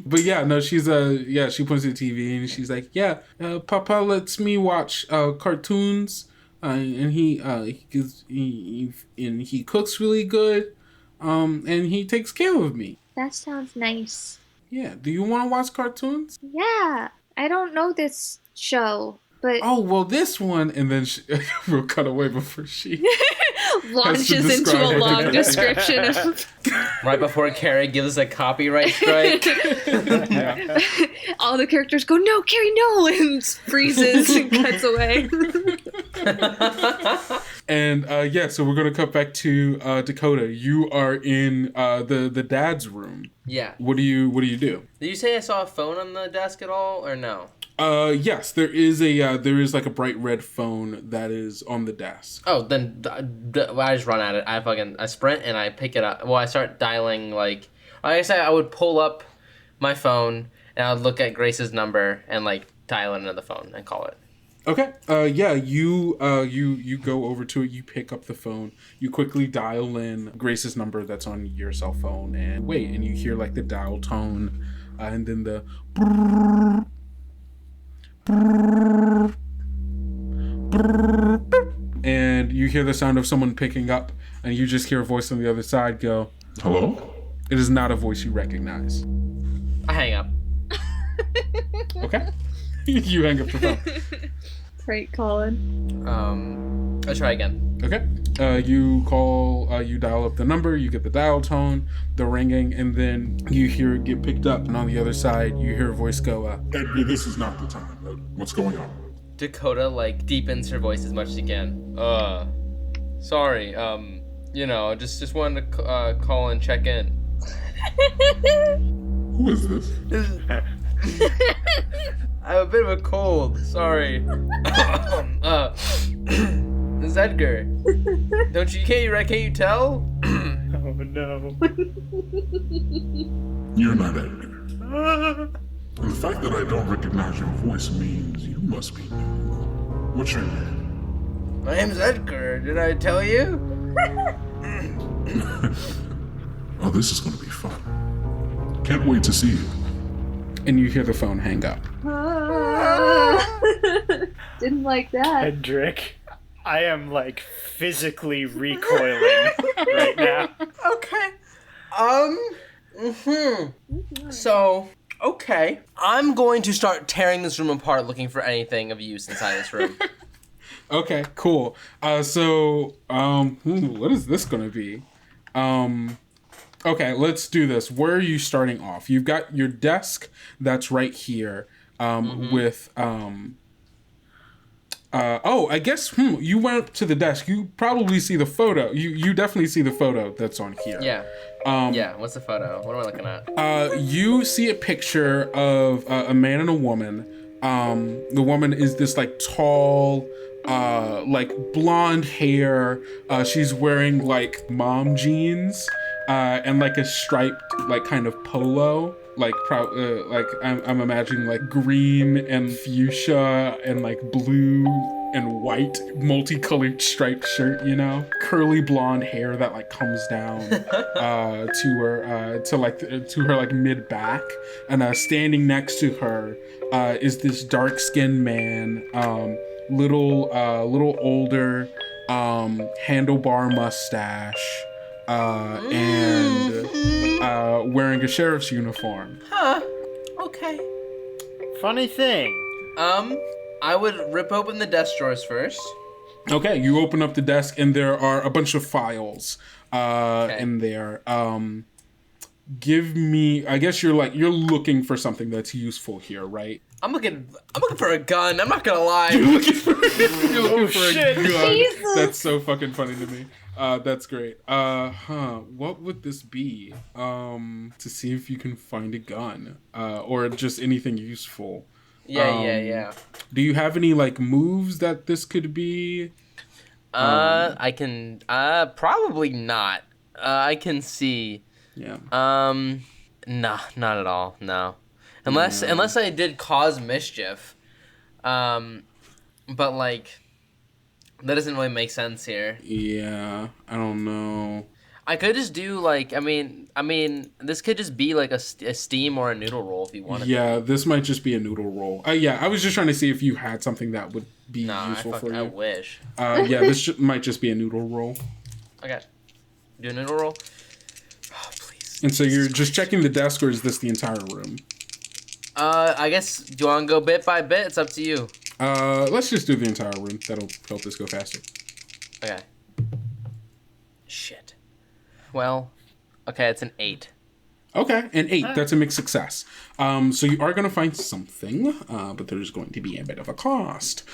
But yeah, no, she points to the TV and she's like, yeah, Papa lets me watch cartoons, and he cooks really good. And he takes care of me. That sounds nice. Yeah. Do you want to watch cartoons? Yeah. I don't know this show, but... Oh, well, this one... And then we'll cut away before she... launches into a long description of... Right before Carrie gives us a copyright strike. Yeah. All the characters go, no, Carrie, no! And freezes and cuts away. And so we're gonna cut back to Dakota. You are in the dad's room. Yeah. What do you do? Did you say I saw a phone on the desk at all, or no? Yes, there is like a bright red phone that is on the desk. Oh, then I just run at it. I sprint and I pick it up. Well, I start dialing like I guess I would pull up my phone and I would look at Grace's number and like dial into the phone and call it. Okay. You go over to it. You pick up the phone. You quickly dial in Grace's number that's on your cell phone and wait. And you hear like the dial tone, and then the. And you hear the sound of someone picking up, and you just hear a voice on the other side go, "Hello?" It is not a voice you recognize. I hang up. Okay. You hang up the phone. Great, Colin. I'll try again. Okay. You dial up the number, you get the dial tone, the ringing, and then you hear it get picked up. And on the other side, you hear a voice go, Edgar, this is not the time. What's going on? Dakota, like, deepens her voice as much as she can. Sorry, just wanted to call and check in. Who is this? I have a bit of a cold. Sorry. This is Edgar. Can't you tell? Oh no. You're not Edgar. And the fact that I don't recognize your voice means you must be new. What's your name? My name's Edgar. Did I tell you? Oh, this is gonna be fun. Can't wait to see you. And you hear the phone hang up. Didn't like that. Hendrik, I am like physically recoiling right now. Okay. So, okay. I'm going to start tearing this room apart looking for anything of use inside this room. Okay, cool. What is this gonna be? Okay, let's do this. Where are you starting off? You've got your desk that's right here, with I guess you went up to the desk. You probably see the photo. You definitely see the photo that's on here. Yeah. What's the photo? What am I looking at? You see a picture of a man and a woman. The woman is this like tall, like blonde hair. She's wearing like mom jeans, and like a striped like kind of polo. Like I'm imagining like green and fuchsia and like blue and white multicolored striped shirt, you know, curly blonde hair that like comes down to her like mid back, and standing next to her is this dark skinned man, little older, handlebar mustache, and wearing a sheriff's uniform. Huh. Okay. Funny thing. I would rip open the desk drawers first. Okay, you open up the desk and there are a bunch of files in there. Give me. I guess you're looking for something that's useful here, right? I'm looking for a gun. I'm not gonna lie. You're looking for a gun. Jesus. That's so fucking funny to me. That's great. What would this be? To see if you can find a gun, or just anything useful. Yeah. Do you have any like moves that this could be? I can. Probably not. I can see. Yeah. Nah, not at all. No. Unless I did cause mischief. But like, that doesn't really make sense here. Yeah, I don't know. I could just do like, I mean, this could just be like a steam or a noodle roll if you wanted. Yeah, this might just be a noodle roll. Yeah, I was just trying to see if you had something that would be useful for you. I wish. Yeah, this might just be a noodle roll. Okay. Do a noodle roll? Oh, please. And so you're just checking the desk, or is this the entire room? I guess, do you want to go bit by bit? It's up to you. Let's just do the entire room. That'll help us go faster. Okay. Shit. Well, okay, it's an 8. Okay, an 8. That's a mixed success. So you are going to find something, but there's going to be a bit of a cost.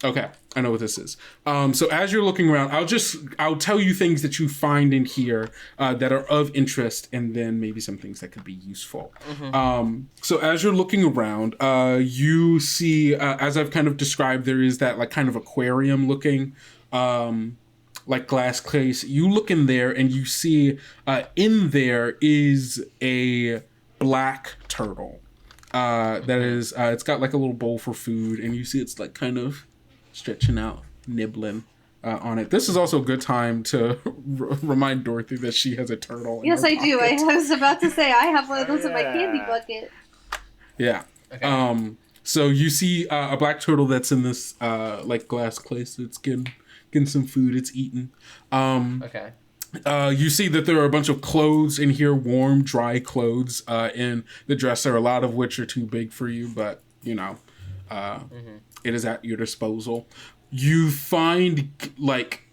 Okay, I know what this is. So as you're looking around, I'll tell you things that you find in here that are of interest, and then maybe some things that could be useful. Mm-hmm. So as you're looking around, you see, as I've kind of described, there is that like kind of aquarium looking, like glass case. You look in there and you see in there is a black turtle. That is, it's got like a little bowl for food, and you see it's like kind of stretching out, nibbling on it. This is also a good time to remind Dorothy that she has a turtle. Yes, I do. I was about to say I have one of those in my candy bucket. Yeah. Okay. So you see a black turtle that's in this like glass case. It's getting some food. It's eating. Okay. You see that there are a bunch of clothes in here, warm, dry clothes in the dresser, a lot of which are too big for you, but, you know, it is at your disposal. You find, like,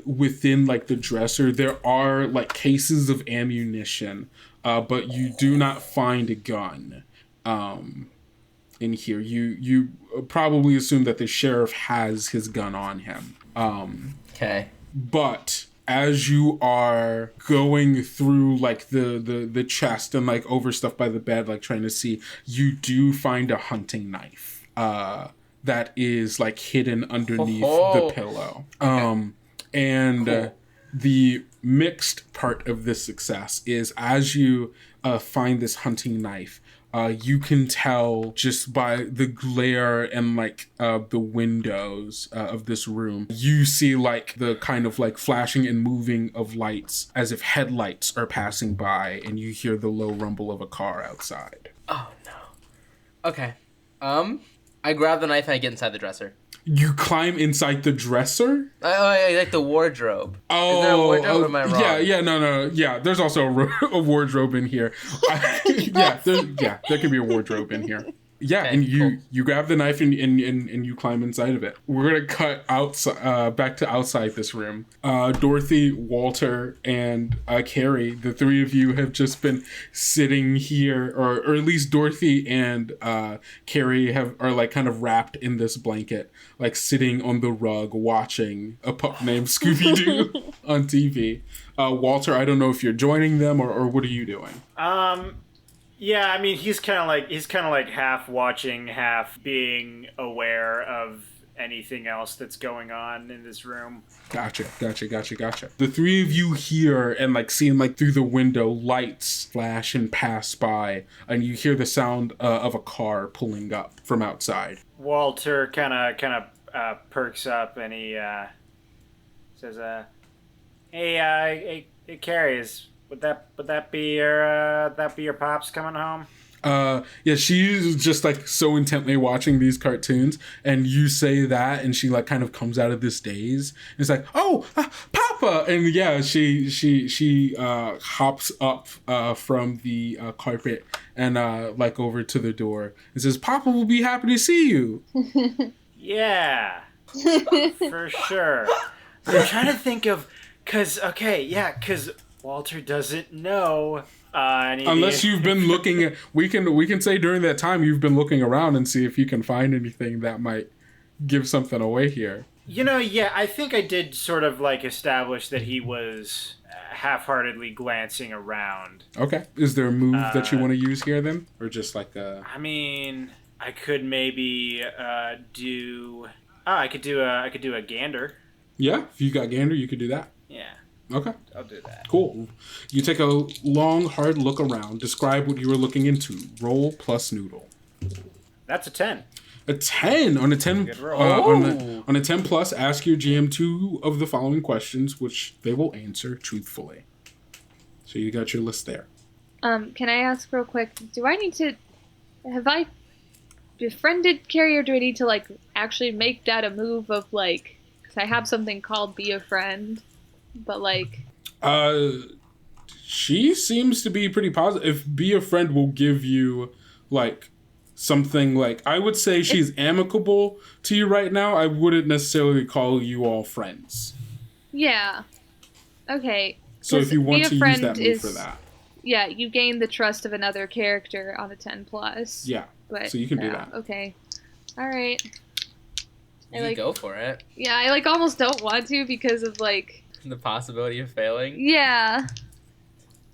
within, like, the dresser, there are, like, cases of ammunition, but you do not find a gun in here. You probably assume that the sheriff has his gun on him. Okay. But as you are going through like the chest and like over stuff by the bed, like trying to see, you do find a hunting knife that is like hidden underneath the pillow. Okay. And cool. The mixed part of this success is as you find this hunting knife, you can tell just by the glare and like the windows of this room, you see like the kind of like flashing and moving of lights as if headlights are passing by, and you hear the low rumble of a car outside. Oh no. Okay. I grab the knife and I get inside the dresser. You climb inside the dresser? I like the wardrobe. Oh, is there a wardrobe or am I wrong? No. Yeah, there's also a wardrobe in here. There could be a wardrobe in here. Yeah, Okay, and you cool. you grab the knife and you climb inside of it. We're gonna cut outside, back to outside this room. Dorothy, Walter, and Carrie, the three of you have just been sitting here, or at least Dorothy and Carrie are like kind of wrapped in this blanket, like sitting on the rug watching a pup named Scooby Doo on TV. Walter, I don't know if you're joining them or what are you doing? Yeah, I mean, he's kind of like half watching, half being aware of anything else that's going on in this room. Gotcha. The three of you hear and like seeing like through the window lights flash and pass by, and you hear the sound of a car pulling up from outside. Walter kind of perks up and he says, "Hey, Carrie, would that be your pops coming home?" Yeah, she's just like so intently watching these cartoons, and you say that, and she like kind of comes out of this daze. And it's like, "Oh, Papa!" And yeah, she hops up from the carpet and like over to the door and says, "Papa will be happy to see you." Yeah, for sure. I'm trying to think of, cause Walter doesn't know. Unless you've been looking, we can say during that time you've been looking around and see if you can find anything that might give something away here. Yeah, I think I did sort of like establish that he was half-heartedly glancing around. Okay, is there a move that you want to use here then, or just like a? I mean, I could maybe do. Oh, I could do a gander. Yeah, if you got gander, you could do that. Yeah. Okay. I'll do that. Cool. You take a long, hard look around. Describe what you were looking into. Roll plus noodle. That's a 10. A 10 on a 10. Good roll. On a 10 plus, ask your GM 2 of the following questions, which they will answer truthfully. So you got your list there. Can I ask real quick? Have I befriended Carrie, or do I need to like actually make that a move of like? Because I have something called Be a Friend. But like, she seems to be pretty positive. If Be a Friend will give you like something like, I would say she's amicable to you right now. I wouldn't necessarily call you all friends. Yeah. Okay. So if you want to use that move for that. Yeah, you gain the trust of another character on a 10 plus. Yeah. But so you can do that. Okay. All right. You go for it. Yeah, I like almost don't want to because of like the possibility of failing. Yeah.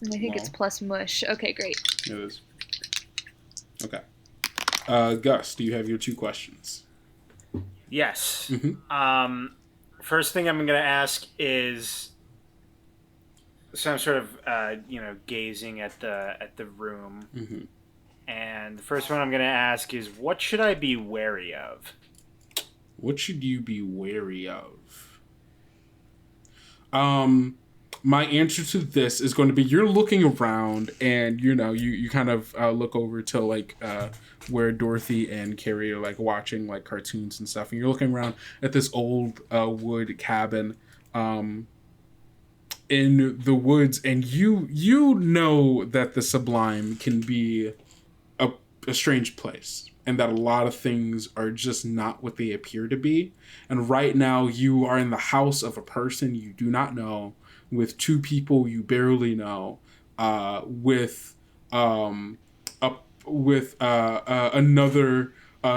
And I think it's plus mush. Okay, great. It is. Okay. Gus, do you have your 2 questions? Yes. Mm-hmm. First thing I'm going to ask is, so I'm sort of gazing at the room, mm-hmm. and the first one I'm going to ask is, what should I be wary of? What should you be wary of? My answer to this is going to be, you're looking around and you kind of look over to like where Dorothy and Carrie are like watching like cartoons and stuff, and you're looking around at this old wood cabin in the woods, and you know that the Sublime can be a strange place, and that a lot of things are just not what they appear to be. And right now you are in the house of a person you do not know, with 2 people you barely know, with another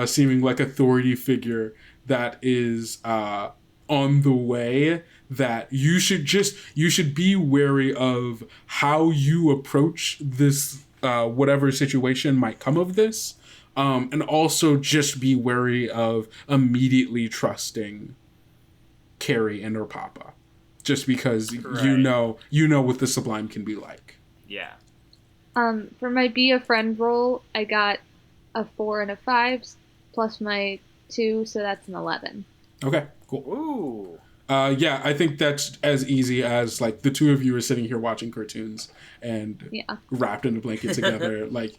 seeming like authority figure that is on the way, that you should be wary of how you approach this, whatever situation might come of this. And also just be wary of immediately trusting Carrie and her papa, just because right. you know what the Sublime can be like. Yeah. For my Be a Friend roll, I got a 4 and a 5 plus my 2, so that's an 11. Okay, cool. Ooh. Yeah, I think that's as easy as like the 2 of you are sitting here watching cartoons and wrapped in a blanket together. Like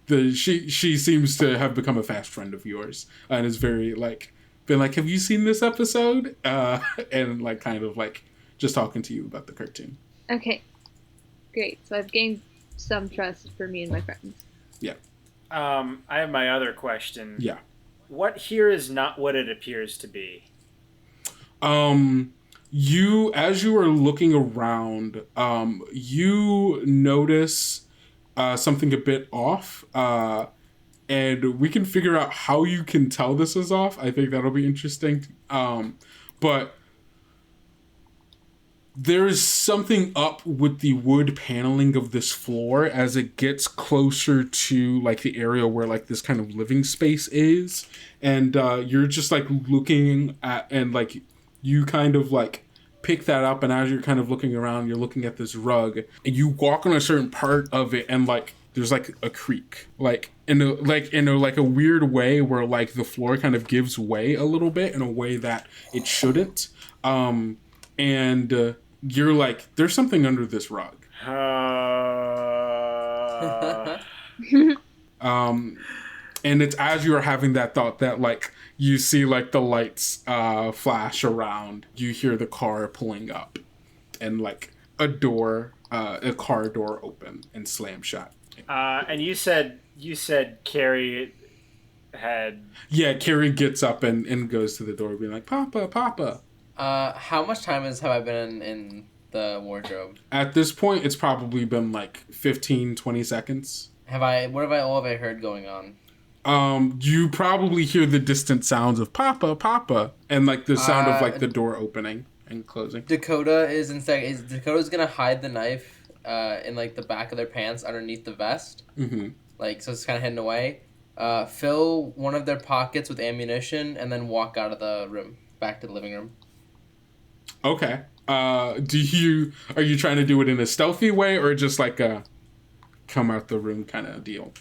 she seems to have become a fast friend of yours, and is very like been like, have you seen this episode? And like kind of like just talking to you about the cartoon. Okay, great. So I've gained some trust for me and my friends. Yeah. I have my other question. Yeah. What here is not what it appears to be? As you are looking around, you notice something a bit off, and we can figure out how you can tell this is off. I think that'll be interesting. But there is something up with the wood paneling of this floor as it gets closer to like the area where like this kind of living space is, and you're just like looking at, and like you kind of like pick that up, and as you're kind of looking around, you're looking at this rug, and you walk on a certain part of it, and like there's like a creak, like in a weird way where like the floor kind of gives way a little bit in a way that it shouldn't, and you're like, there's something under this rug. And it's as you're having that thought that like you see like the lights flash around, you hear the car pulling up, and like a car door open and slam shut. And you said Carrie had... Yeah, Carrie gets up and goes to the door being like, Papa. How much time have I been in the wardrobe? At this point, it's probably been like 15, 20 seconds. What have I heard going on? You probably hear the distant sounds of Papa, and like the sound of like the door opening and closing. Dakota's gonna hide the knife in like the back of their pants underneath the vest. Mm-hmm. Like, so it's kind of hidden away. Fill one of their pockets with ammunition and then walk out of the room, back to the living room. Okay. Are you trying to do it in a stealthy way or just like a come out the room kind of deal?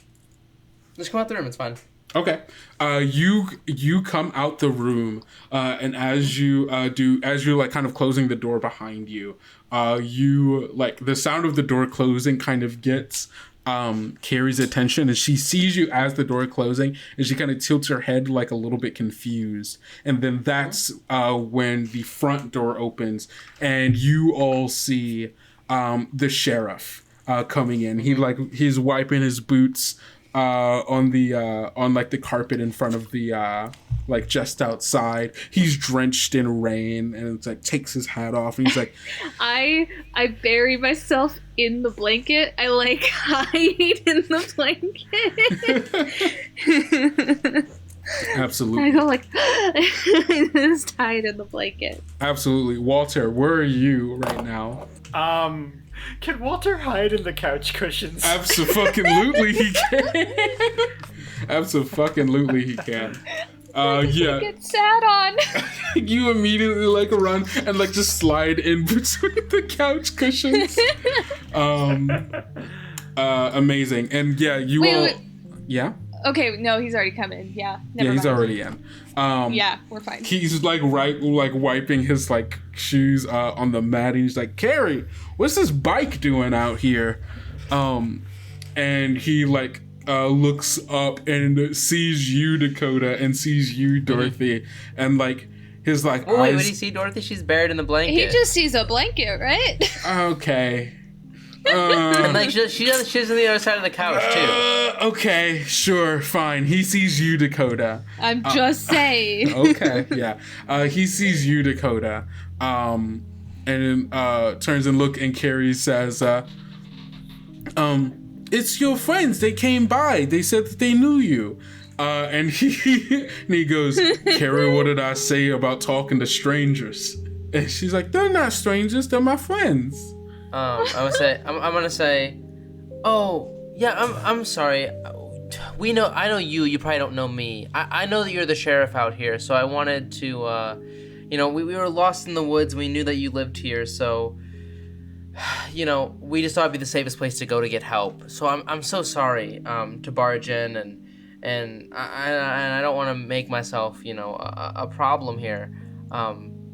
Just come out the room, it's fine. Okay. You come out the room, and as you're like kind of closing the door behind you, you like the sound of the door closing kind of gets Carrie's attention, and she sees you as the door closing, and she kind of tilts her head like a little bit confused, and then that's when the front door opens, and you all see the sheriff coming in. He's wiping his boots on the carpet in front of the like just outside. He's drenched in rain, and it's like takes his hat off, and he's like, I bury myself in the blanket. I like hide in the blanket. Absolutely. I go like just hide in the blanket. Absolutely. Walter, where are you right now? Can Walter hide in the couch cushions? Absolutely he can. Absolutely he can. Yeah. Get sat on. You immediately like run and like just slide in between the couch cushions. Amazing. And yeah, wait. Yeah. Okay, no, he's already come in. Yeah. He's already in. Yeah, we're fine. He's like wiping his like shoes on the mat, and he's like, Carrie, what's this bike doing out here? And he like looks up and sees you, Dakota, and sees you, Dorothy, and like his like eyes. Wait, what do you see, Dorothy? She's buried in the blanket. He just sees a blanket, right? Okay. And like she's on the other side of the couch too. Okay, sure, fine. He sees you, Dakota. I'm just saying. Okay, yeah. He sees you, Dakota. And then turns and look, and Carrie says, it's your friends. They came by. They said that they knew you. And he goes, Carrie, what did I say about talking to strangers? And she's like, they're not strangers. They're my friends. I'm gonna say, oh yeah, I'm sorry. I know you. You probably don't know me. I know that you're the sheriff out here, so I wanted to, we were lost in the woods. We knew that you lived here, so, we just thought it'd be the safest place to go to get help. So I'm so sorry to barge in, and I don't want to make myself, a problem here.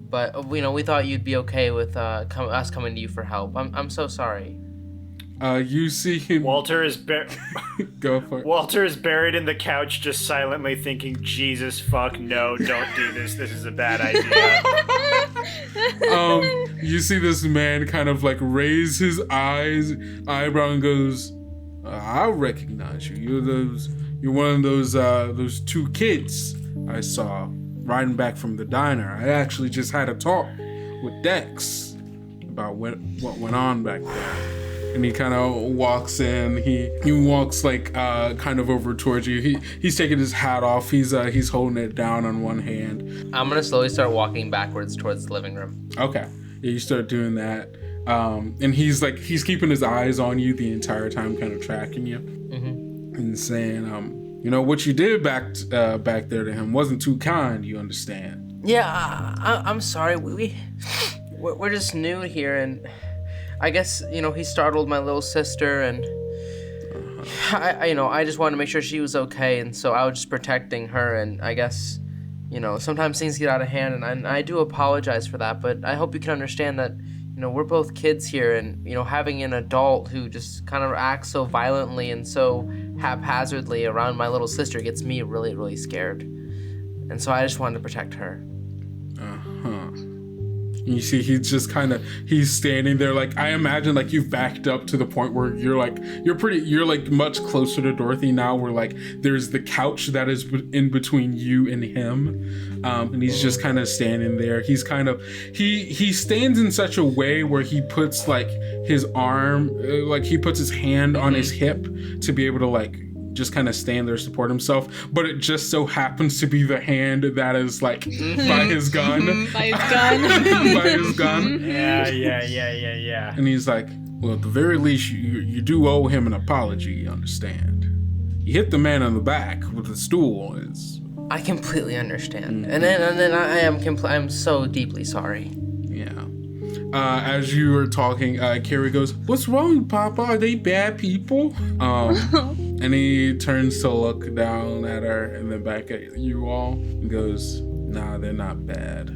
But we thought you'd be okay with us coming to you for help. I'm so sorry. You see him. Walter is Go for it. Walter is buried in the couch, just silently thinking, "Jesus fuck no, don't do this. This is a bad idea." You see this man kind of like raise his eyebrow and goes, "I recognize you. You're one of those two kids I saw riding back from the diner. I actually just had a talk with Dex about what went on back there. And he kind of walks in. He walks like kind of over towards you. He's taking his hat off. He's holding it down on one hand. I'm gonna slowly start walking backwards towards the living room. Okay, yeah, you start doing that. And he's keeping his eyes on you the entire time, kind of tracking you, and saying, what you did back there to him wasn't too kind. You understand? Yeah, I'm sorry. We're just new here, and I guess he startled my little sister, and I just wanted to make sure she was okay, and so I was just protecting her, and I guess sometimes things get out of hand, and I do apologize for that, but I hope you can understand that. We're both kids here, and, having an adult who just kind of acts so violently and so haphazardly around my little sister gets me really, really scared. And so I just wanted to protect her. You see, he's standing there, like, I imagine, like, you've backed up to the point where you're much closer to Dorothy now, where, like, there's the couch that is in between you and him, and he's just kind of standing there. He's kind of, he stands in such a way where he puts, like, his arm, he puts his hand on his hip to be able to, like, just kind of stand there, support himself, but it just so happens to be the hand that is like by his gun. By his gun. Yeah. And he's like, well, at the very least, you do owe him an apology, you understand? You hit the man on the back with the stool. I completely understand. And then I'm so deeply sorry. Yeah. As you were talking, Carrie goes, "What's wrong, Papa? Are they bad people?" And he turns to look down at her and then back at you all and goes, "Nah, they're not bad.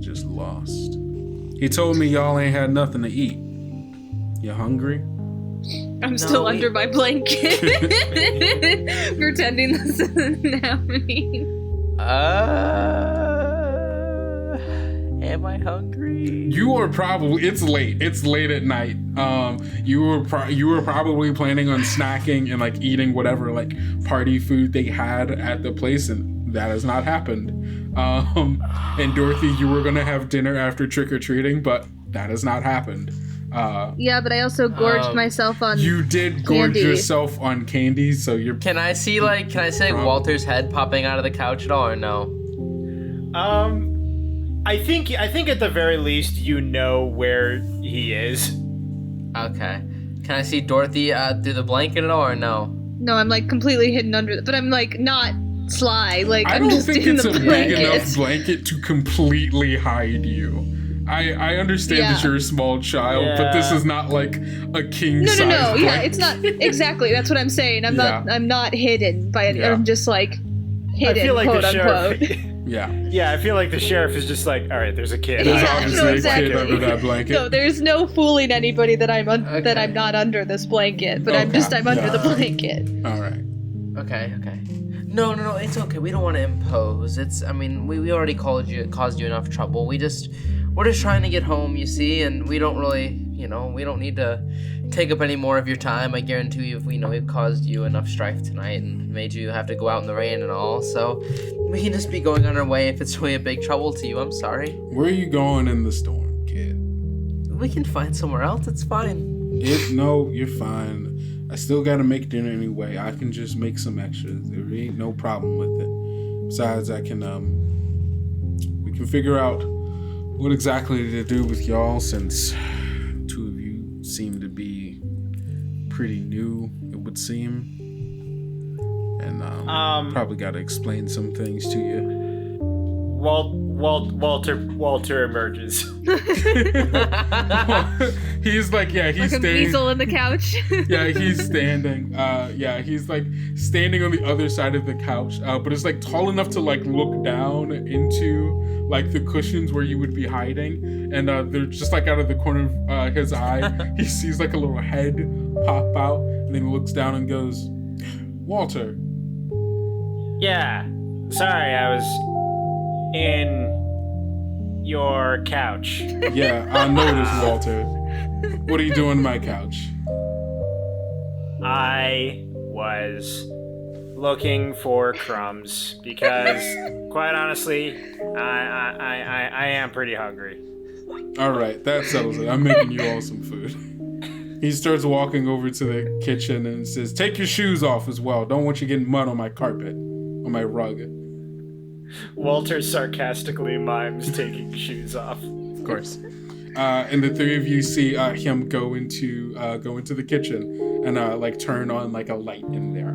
Just lost. He told me y'all ain't had nothing to eat. You hungry?" I'm still under my blanket, pretending this isn't happening. Am I hungry? You are probably. It's late. It's late at night. You were probably planning on snacking and like eating whatever like party food they had at the place, and that has not happened. And Dorothy, you were gonna have dinner after trick or treating, but that has not happened. Yeah, but I also gorged myself on. You did gorge yourself on candy, so you're. Can I see Walter's head popping out of the couch at all, or no? I think at the very least you know where he is. Okay. Can I see Dorothy through the blanket at all, or no? No, I'm like completely hidden under but I'm like not sly. Like I I'm don't just think in it's the a blanket. big enough blanket to completely hide you. I understand that you're a small child, but this is not like a king size blanket. Yeah, it's not exactly. That's what I'm saying. I'm not hidden by it. I'm just like hidden, I feel like quote unquote. Yeah, I feel like the sheriff is just like, all right, there's a kid. There's obviously a kid under that blanket. No, there's no fooling anybody that I'm not under this blanket, but I'm under the blanket. All right. Okay. No, it's okay. We don't want to impose. We already caused you enough trouble. We're just trying to get home, you see, and we don't really, we don't need to take up any more of your time. I guarantee you, we've caused you enough strife tonight and made you have to go out in the rain and all, so we can just be going on our way if it's really a big trouble to you. I'm sorry. Where are you going in the storm, kid? We can find somewhere else. It's fine. No, you're fine. I still gotta make dinner anyway. I can just make some extras. There ain't no problem with it. Besides, we can figure out what exactly to do with y'all, since two of you seem to be pretty new, it would seem. And probably got to explain some things to you. Walter emerges. He's like, he's like standing. A weasel in the couch. Yeah, he's standing. He's like standing on the other side of the couch, but it's like tall enough to like look down into like the cushions where you would be hiding, and they're just like out of the corner of his eye. He sees like a little head pop out, and then he looks down and goes, "Walter." Yeah, sorry, I was in your couch. Yeah, I noticed, Walter. What are you doing on my couch? I was looking for crumbs because, quite honestly, I am pretty hungry. All right, that settles it. I'm making you all some food. He starts walking over to the kitchen and says, "Take your shoes off as well. Don't want you getting mud on my carpet, on my rug." Walter sarcastically mimes taking shoes off. Of course. And the three of you see him go into the kitchen and like turn on like a light in there.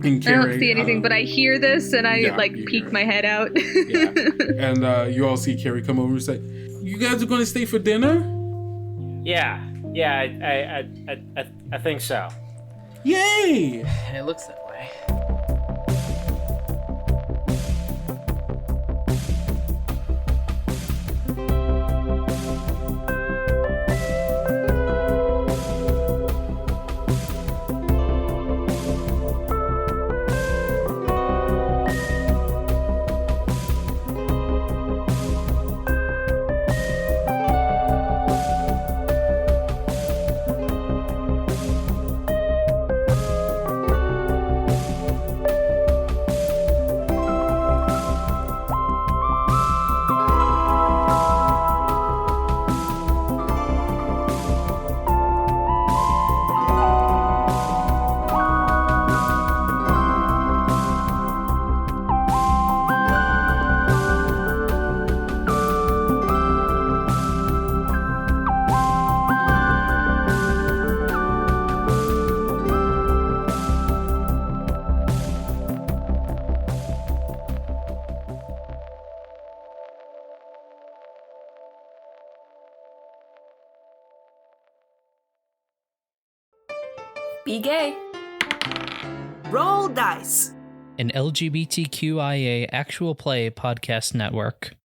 And I don't see anything, but I hear this and I peek my head out. Yeah. And you all see Carrie come over and say, "You guys are going to stay for dinner?" Yeah, I think so. Yay! It looks that way. Be gay. Roll dice. An LGBTQIA actual play podcast network.